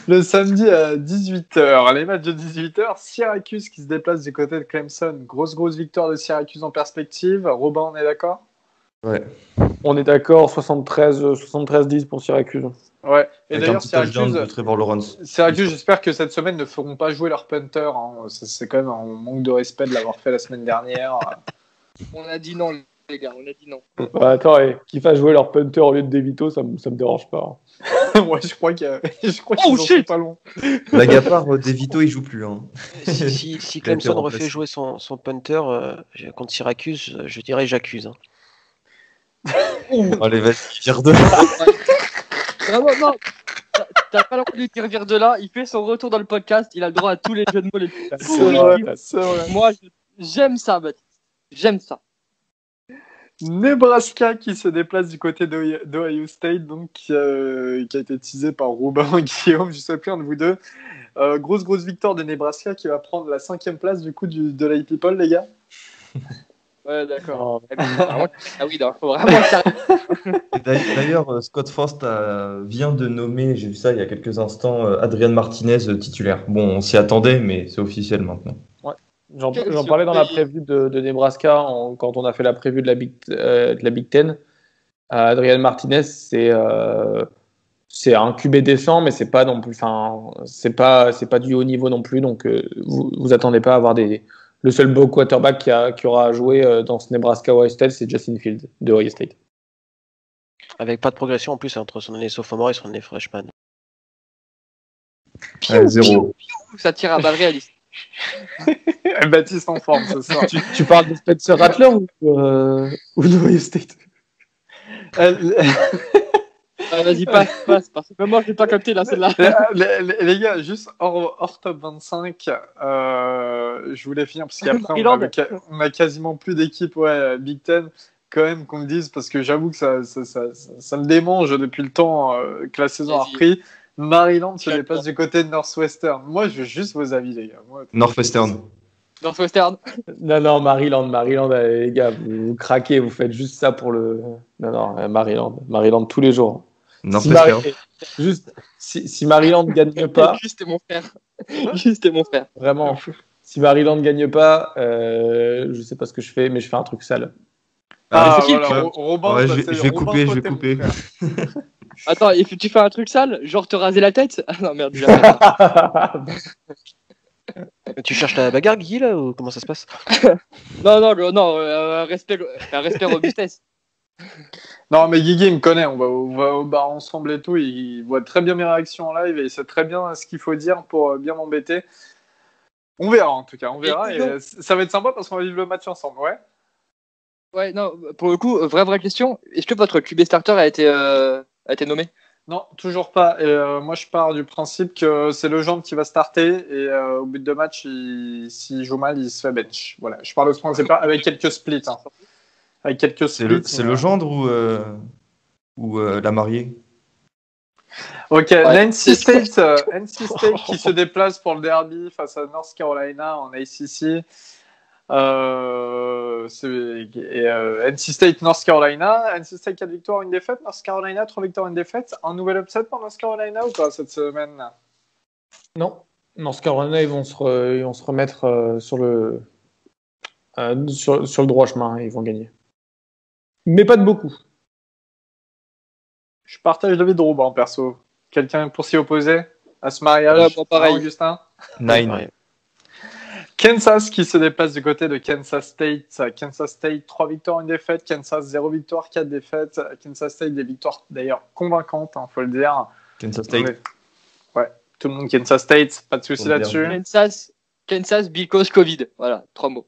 Le samedi à 18h, les matchs de 18h, Syracuse qui se déplace du côté de Clemson. Grosse victoire de Syracuse en perspective. Robin, on est d'accord? Ouais. On est d'accord, 73-10 pour Syracuse. Ouais, et avec d'ailleurs, Syracuse, j'espère que cette semaine ne feront pas jouer leur punter. C'est quand même un manque de respect de l'avoir fait la semaine dernière. On a dit non, les gars, on a dit non. Bah, attends, qu'ils fassent jouer leur punter au lieu de DeVito, ça me dérange pas. Ouais, je crois qu'ils en sont pas loin. Blague à part, DeVito, il joue plus. Hein. Si Clemson refait jouer son punter contre Syracuse, je dirais j'accuse. Hein. Allez, vas-y, vire de là. Vraiment, non. T'as pas l'envie de dire vire de là. Il fait son retour dans le podcast. Il a le droit à tous les jeux de mots les plus. C'est vrai. Moi, j'aime ça, Baptiste. J'aime ça. Nebraska qui se déplace du côté d'Ohio State, donc qui a été teasé par Robin et Guillaume, je sais plus, un de vous deux. Grosse victoire de Nebraska qui va prendre la 5e place du coup de l'High People, les gars. Ouais, d'accord. Ah oui, il faut vraiment ça. D'ailleurs, Scott Frost vient de nommer, j'ai vu ça il y a quelques instants, Adrian Martinez titulaire. Bon, on s'y attendait, mais c'est officiel maintenant. Ouais. J'en parlais dans la prévue de Nebraska quand on a fait la prévue de la Big Ten. Adrian Martinez, c'est un QB décent, mais c'est pas non plus, c'est pas du haut niveau non plus. Donc vous attendez pas à avoir le seul beau quarterback qui aura joué dans ce Nebraska-Ohio State, c'est Justin Fields de Ohio State. Avec pas de progression en plus entre son année sophomore et son année freshman. Zéro. Ça tire à balles réalistes. Baptiste en forme ce soir. Tu parles de Spencer Rattler ou de Ohio State? Vas-y, passe, parce que moi je n'ai pas capté là, celle-là. Les gars, juste hors top 25, je voulais finir parce qu'après on a quasiment plus d'équipe Big Ten. Quand même qu'on me dise, parce que j'avoue que ça me démange depuis le temps que la saison a repris. Maryland se déplace du côté de Northwestern. Moi, je veux juste vos avis, les gars. Northwestern. Non, Maryland, les gars, vous craquez, vous faites juste ça pour le. Non, Maryland tous les jours. Si Maryland ne gagne pas. Juste et mon frère. Vraiment. Si Maryland ne gagne pas, je sais pas ce que je fais, mais je fais un truc sale. Robin, je vais couper. Attends, et tu fais un truc sale, genre te raser la tête? Ah non, merde, Tu cherches la bagarre, Guy, là, ou comment ça se passe? Non, respect robustesse. Non, mais Guigui me connaît, on va au bar ensemble et tout, il voit très bien mes réactions en live et il sait très bien ce qu'il faut dire pour bien m'embêter. On verra en tout cas, et ça va être sympa parce qu'on va vivre le match ensemble, ouais. Ouais, non, pour le coup, vraie question, est-ce que votre QB starter a été nommé? Non, toujours pas. Et moi, je pars du principe que c'est le Legendre qui va starter et au but de match, s'il joue mal, il se fait bench. Voilà, je pars de ce principe avec quelques splits. Hein. Avec quelques splits. C'est le Legendre ou la mariée? Ok, NC State qui se déplace pour le derby face à North Carolina en ACC. NC State, North Carolina. NC State 4 victoires, 1 défaite. North Carolina 3 victoires, 1 défaite. Un nouvel upset pour North Carolina ou pas cette semaine? Non. North Carolina, ils vont se remettre sur le droit chemin. Ils vont gagner. Mais pas de beaucoup. Je partage David Roux en perso. Quelqu'un pour s'y opposer à ce mariage? Pareil. Augustin? 9. Kansas qui se déplace du côté de Kansas State. Kansas State, 3 victoires, 1 défaite. Kansas, 0 victoire, 4 défaites. Kansas State, des victoires d'ailleurs convaincantes, faut le dire. Kansas State. Ouais, tout le monde Kansas State, pas de souci là-dessus. Kansas because Covid. Voilà, 3 mots.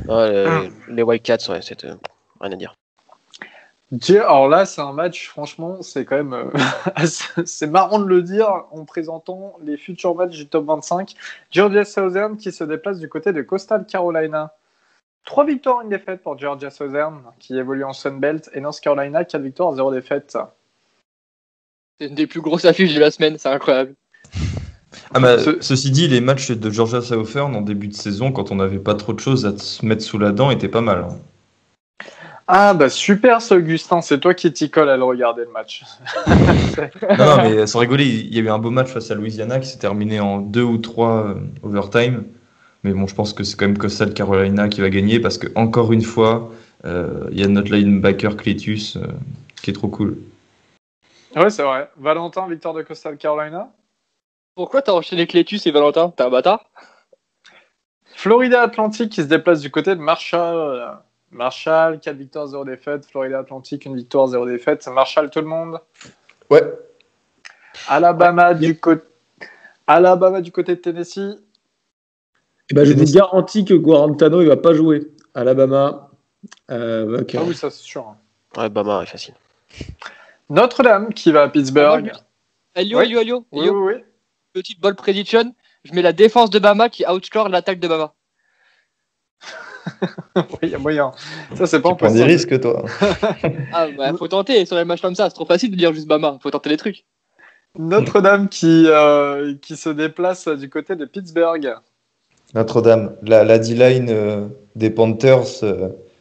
Les Wildcats, ouais, c'est rien à dire. Alors là, c'est un match, franchement, c'est quand même c'est marrant de le dire en présentant les futurs matchs du top 25. Georgia Southern qui se déplace du côté de Coastal Carolina. 3 victoires, 1 défaite pour Georgia Southern qui évolue en Sun Belt, et North Carolina 4 victoires, 0 défaite. C'est une des plus grosses affiches de la semaine, c'est incroyable. Ceci dit, les matchs de Georgia Southern en début de saison, quand on n'avait pas trop de choses à se mettre sous la dent, étaient pas mal. Hein. Ah bah super ça, Augustin, c'est toi qui t'y colle à le regarder le match. non, mais sans rigoler, il y a eu un beau match face à Louisiana qui s'est terminé en 2 ou 3 overtime. Mais bon, je pense que c'est quand même Coastal Carolina qui va gagner parce que encore une fois, il y a notre linebacker Cletus qui est trop cool. Ouais, c'est vrai. Valentin, victoire de Coastal Carolina. Pourquoi t'as enchaîné Cletus et Valentin? T'es un bâtard? Florida Atlantic qui se déplace du côté de Marshall. Marshall, 4 victoires, 0 défaite. Florida Atlantic, 1 victoire, 0 défaite. Marshall, tout le monde? Ouais. Alabama du côté de Tennessee. Et ben, je vous garantis que Guarantano il va pas jouer. Alabama. Okay. Ah oui, ça c'est sûr. Ouais, Bama est facile. Notre-Dame qui va à Pittsburgh. Elio. Oui. Petite ball prediction. Je mets la défense de Bama qui outscore l'attaque de Bama. Oui, il y a moyen. Ça, c'est pas tu prends des risques, toi. Faut tenter sur les matchs comme ça. C'est trop facile de dire juste Bama. Faut tenter les trucs. Notre-Dame qui se déplace du côté de Pittsburgh. Notre-Dame. La D-line des Panthers,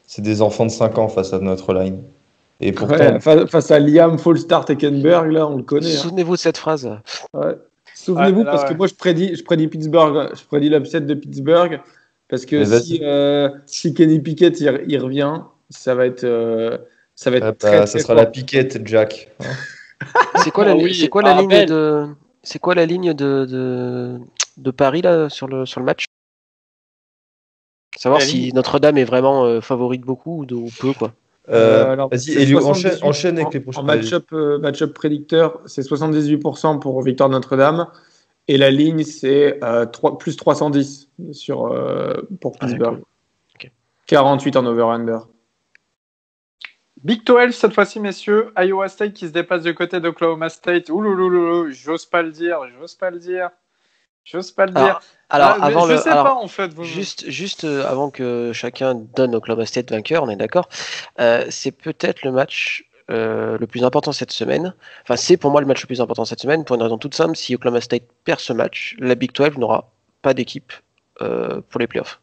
c'est des enfants de 5 ans face à notre line. Et pourtant... face à Liam Falstart-Eckenberg, là, on le connaît. Souvenez-vous de cette phrase. Ouais. Souvenez-vous, parce que moi, je prédis Pittsburgh. Je prédis l'upset de Pittsburgh. Parce que si Kenny Pickett il revient, ça va être très ça sera fort. La Pickett, Jack. C'est quoi la ligne de Paris là sur le match? Savoir si Notre-Dame est vraiment favorite beaucoup ou peu quoi. Alors, vas-y, Elio, enchaîne avec les prochains. En match-up prédicteur, c'est 78% pour victoire de Notre-Dame. Et la ligne, c'est plus 310 pour Pittsburgh. Okay. 48 en over-under. Big 12 cette fois-ci, messieurs. Iowa State qui se dépasse du côté d'Oklahoma State. Oulouloulou, j'ose pas le dire. Alors, avant je sais pas en fait. Juste avant que chacun donne Oklahoma State vainqueur, on est d'accord. C'est peut-être le match le plus important cette semaine. Enfin, c'est pour moi le match le plus important cette semaine pour une raison toute simple. Si Oklahoma State perd ce match, la Big 12 n'aura pas d'équipe pour les playoffs.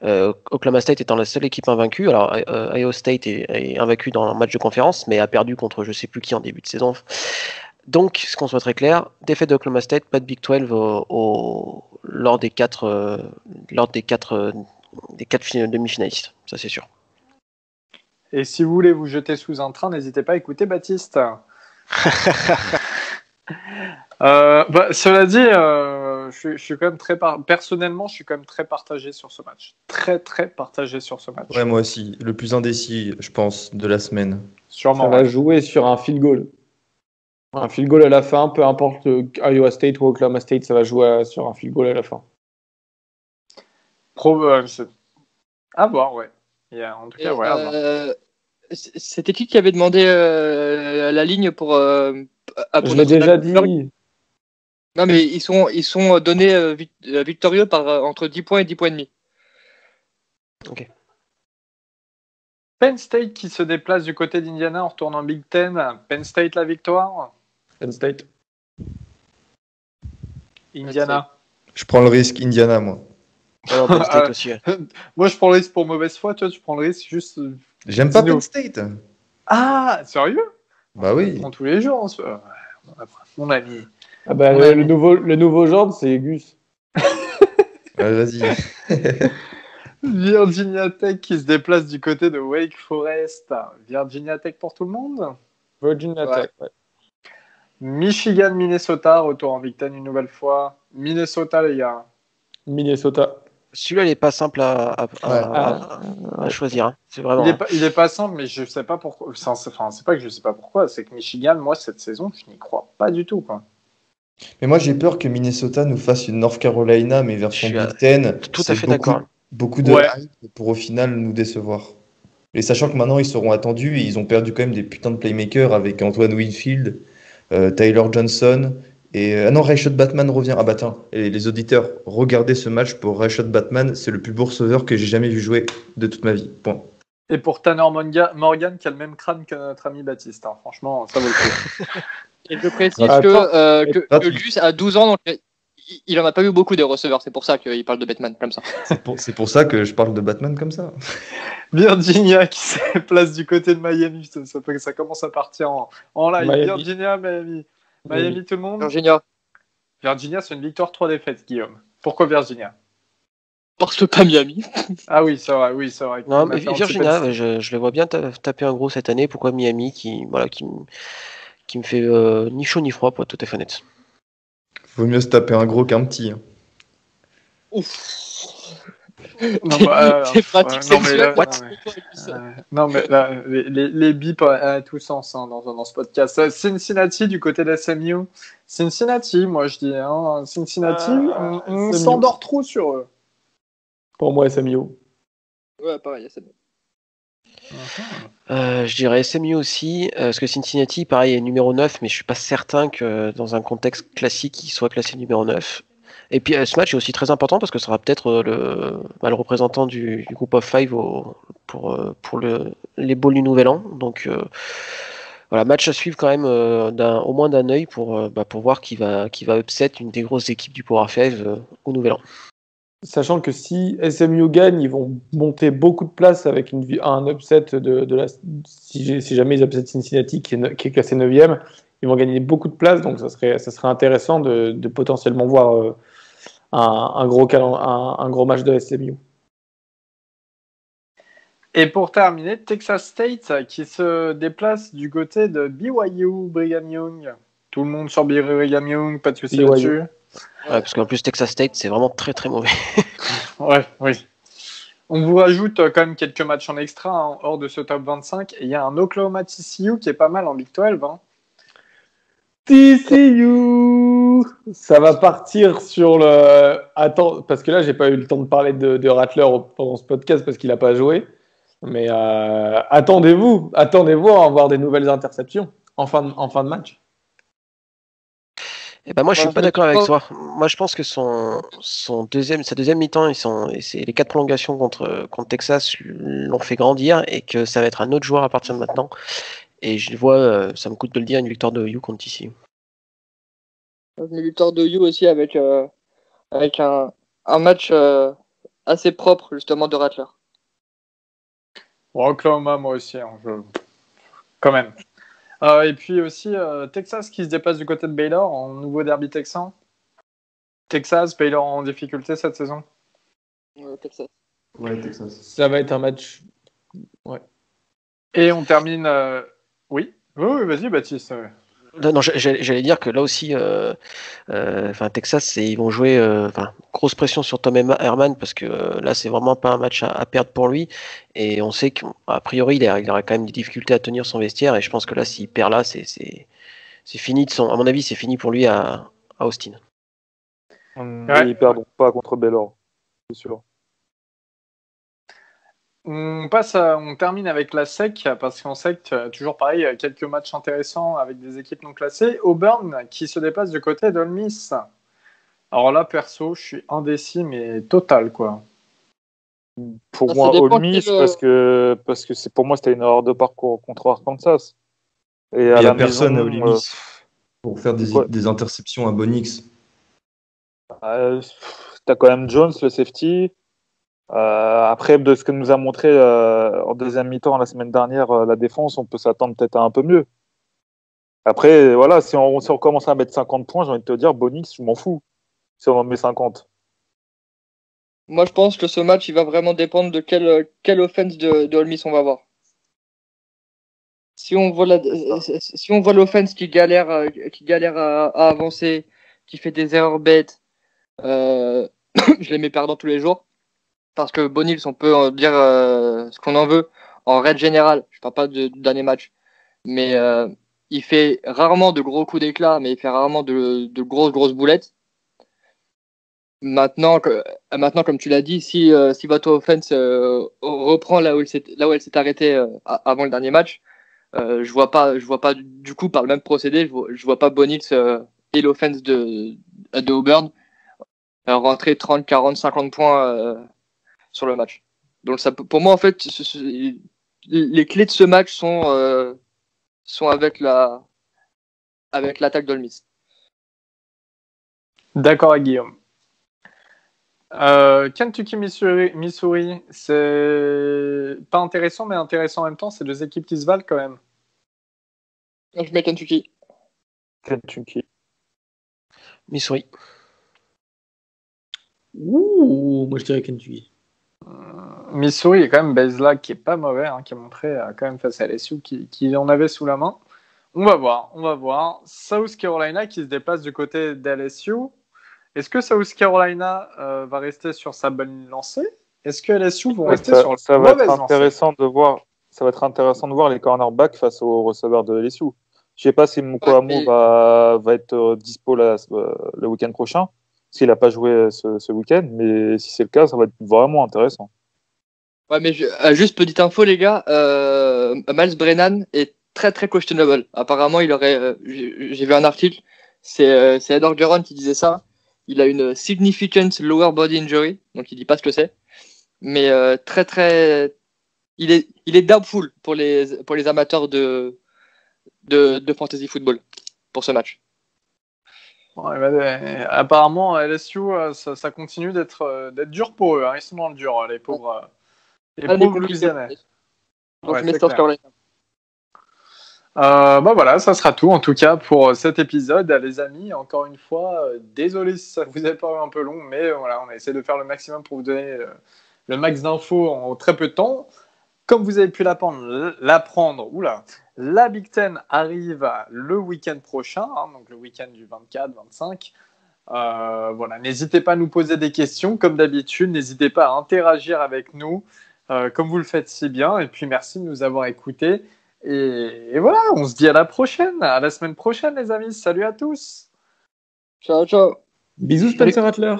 Oklahoma State étant la seule équipe invaincue. Alors, Iowa State est invaincu dans un match de conférence, mais a perdu contre je sais plus qui en début de saison. Donc, ce qu'on soit très clair, défaite d'Oklahoma State, pas de Big 12 lors des quatre demi-finalistes. Ça, c'est sûr. Et si vous voulez vous jeter sous un train, n'hésitez pas à écouter Baptiste. Cela dit, je suis quand même personnellement, je suis quand même très partagé sur ce match. Très partagé sur ce match. Ouais, moi aussi. Le plus indécis, je pense, de la semaine. Sûrement. Ça va jouer sur un field goal. Un field goal à la fin, peu importe Iowa State ou Oklahoma State, ça va jouer sur un field goal à la fin. À voir, ouais. En tout cas, ouais, à voir. C'était qui avait demandé la ligne pour je l'ai déjà dit. Non, mais ils sont donnés victorieux par entre 10 points et 10 points et demi. Ok. Penn State qui se déplace du côté d'Indiana en retournant Big Ten. Penn State la victoire. Penn State. Indiana. Je prends le risque Indiana, moi. Alors, Penn State aussi. Ouais. Moi, je prends le risque pour mauvaise foi. Toi, tu prends le risque juste. J'aime pas Dis-nous. Penn State. Ah, sérieux? Bah On oui. prend tous les jours. Mon ami. Ah bah, Ouais. le nouveau genre, c'est Gus. Vas-y. Virginia Tech qui se déplace du côté de Wake Forest. Virginia Tech pour tout le monde. Virginia Ouais. Tech. Ouais. Michigan, Minnesota, retour en Big Ten une nouvelle fois. Minnesota, les gars. Minnesota. Celui-là, il n'est pas simple à choisir. Hein. C'est vraiment. Il est pas simple, mais je sais pas pourquoi. Enfin, c'est pas que je sais pas pourquoi, c'est que Michigan, moi, cette saison, je n'y crois pas du tout, quoi. Mais moi, j'ai peur que Minnesota nous fasse une North Carolina, mais version Je suis Big Ten. tout à C'est fait d'accord. Beaucoup de Ouais. hype pour au final nous décevoir. Et sachant que maintenant, ils seront attendus et ils ont perdu quand même des putains de playmakers avec Antoine Winfield, Tyler Johnson. Et non, Rashad Batman revient. Ah bah tiens, et les auditeurs, regardez ce match pour Rashad Batman. C'est le plus beau receveur que j'ai jamais vu jouer de toute ma vie. Point. Et pour Tanner Morgan, qui a le même crâne que notre ami Baptiste. Hein. Franchement, ça vaut le coup. Et je précise Attends. que Gus a 12 ans, donc il en a pas eu beaucoup des receveurs. C'est pour ça qu'il parle de Batman comme ça. C'est pour ça que je parle de Batman comme ça. Virginia qui se place du côté de Miami. Ça commence à partir en live. Miami. Virginia, Miami. Miami, tout le monde. Virginia, C'est une victoire 3 défaites, Guillaume. Pourquoi Virginia? parce que pas Miami. Ah oui, c'est vrai. Oui, c'est vrai. Non, mais Virginia, je les vois bien taper un gros cette année. Pourquoi Miami qui me fait ni chaud ni froid, pour être tout à fait honnête. Vaut mieux se taper un gros qu'un petit. Hein. Ouf. Non, bah, C'est pratique non, mais sexuel. là, non, mais là, les bips à tous sens hein, dans ce podcast. Cincinnati du côté de SMU. Cincinnati, moi je dis. Hein, Cincinnati, on SMU. s'endort trop sur eux. Pour moi, SMU. Ouais, pareil, c'est Je dirais SMU aussi, parce que Cincinnati, pareil, est numéro 9, mais je suis pas certain que dans un contexte classique, il soit classé numéro 9. Et puis ce match est aussi très important parce que ce sera peut-être le représentant du groupe of 5 pour les bowls du Nouvel An. Donc voilà, match à suivre quand même au moins d'un œil pour voir qui va upset une des grosses équipes du Power 5 au Nouvel An. Sachant que si SMU gagne, ils vont monter beaucoup de place avec un upset si jamais ils upset Cincinnati qui est classé 9e, ils vont gagner beaucoup de place, donc ça serait intéressant de potentiellement voir un gros match de SMU. Et pour terminer, Texas State qui se déplace du côté de BYU, Brigham Young. Tout le monde sur Brigham Young, pas de soucis BYU. là-dessus. Ouais, parce qu'en plus Texas State, c'est vraiment très très mauvais. Ouais, oui. On vous rajoute quand même quelques matchs en extra hein, hors de ce top 25. Et il y a un Oklahoma TCU qui est pas mal en Big 12. Hein. TCU, ça va partir sur le. Attends, parce que là, j'ai pas eu le temps de parler de Rattler pendant ce podcast parce qu'il a pas joué. Mais attendez-vous à avoir des nouvelles interceptions en fin de match. Et ben moi, je suis pas d'accord avec toi. Moi, je pense que sa deuxième mi-temps, et c'est les 4 prolongations contre Texas l'ont fait grandir et que ça va être un autre joueur à partir de maintenant. Et je vois, ça me coûte de le dire, une victoire de You contre TCU. Une victoire de You aussi avec un match assez propre justement de Rattler. Oklahoma, moi aussi, hein, quand même. Et puis aussi Texas qui se déplace du côté de Baylor en nouveau derby texan. Texas, Baylor en difficulté cette saison. Texas. Ouais, Texas. Ça va être un match. Ouais. Et on termine. Oui, vas-y, Baptiste. Non, j'allais dire que là aussi, Texas, ils vont jouer grosse pression sur Tom Herman parce que là, c'est vraiment pas un match à perdre pour lui. Et on sait qu'a priori, il aurait quand même des difficultés à tenir son vestiaire. Et je pense que là, s'il perd là, c'est fini à mon avis, c'est fini pour lui à Austin. Ouais. Ils perdront pas contre Baylor, c'est sûr. On termine avec la SEC parce qu'en SEC, toujours pareil, quelques matchs intéressants avec des équipes non classées. Auburn qui se dépasse du côté d'Ole Miss. Alors là, perso, je suis indécis, mais total, quoi. Pour moi, Ole Miss, parce que pour moi, c'était une erreur de parcours contre Arkansas. Et il n'y a personne à Ole Miss pour faire des interceptions à Bonix. as quand même Jones, le safety. Après, de ce que nous a montré en deuxième mi-temps la semaine dernière, la défense, on peut s'attendre peut-être à un peu mieux. Après, voilà, si on commence à mettre 50 points, j'ai envie de te dire, Bonix, je m'en fous. Si on en met 50. Moi, je pense que ce match, il va vraiment dépendre de quelle offense de Ole Miss on va voir. Si on voit l'offense qui galère à avancer, qui fait des erreurs bêtes, je les mets perdants tous les jours. Parce que Bonils, on peut en dire ce qu'on en veut. En règle générale, je parle pas du dernier match, mais il fait rarement de gros coups d'éclat, mais il fait rarement de grosses boulettes. Maintenant, comme tu l'as dit, si votre offense reprend là où elle s'est arrêtée avant le dernier match, je vois pas du coup par le même procédé, je vois pas Bonils et l'offense de Auburn rentrer 30, 40, 50 points sur le match. Donc ça, pour moi en fait, les clés de ce match sont avec l'attaque d'Ole Miss. D'accord avec Guillaume. Kentucky, Missouri, c'est pas intéressant, mais intéressant en même temps. C'est deux équipes qui se valent quand même. Je mets Kentucky. Missouri. Ouh, moi je dirais Kentucky. Missouri, il y a quand même Bezlag qui est pas mauvais, hein, qui a montré quand même face à LSU qui en avait sous la main. On va voir. South Carolina qui se déplace du côté d'LSU. Est-ce que South Carolina va rester sur sa bonne lancée? Est-ce que LSU vont rester sur ça la va être mauvaise intéressant de voir. Ça va être intéressant de voir les cornerbacks face aux receveurs de LSU. Je sais pas si Mukuamu va être dispo le week-end prochain, s'il n'a pas joué ce week-end, mais si c'est le cas, ça va être vraiment intéressant. Ouais, mais juste petite info, les gars, Miles Brennan est très très questionable. Apparemment, il aurait, j'ai vu un article, c'est Ed Orgeron qui disait ça. Il a une significant lower body injury, donc il dit pas ce que c'est, mais très très, il est doubtful pour les amateurs de fantasy football pour ce match. Ouais, apparemment, LSU, ça continue d'être dur pour eux. Hein. Ils sont dans le dur, les pauvres Louisianais. Donc, je mets c'est South clair. Carolina. Voilà, ça sera tout en tout cas pour cet épisode, les amis. Encore une fois, désolé si ça vous a paru un peu long, mais voilà, on a essayé de faire le maximum pour vous donner le max d'infos en très peu de temps. Comme vous avez pu l'apprendre, la Big Ten arrive le week-end prochain, hein, donc le week-end du 24-25. Voilà, n'hésitez pas à nous poser des questions, comme d'habitude. N'hésitez pas à interagir avec nous, comme vous le faites si bien. Et puis, merci de nous avoir écoutés. Et voilà, on se dit à la semaine prochaine, les amis. Salut à tous. Ciao. Bisous, Spencer Rattler.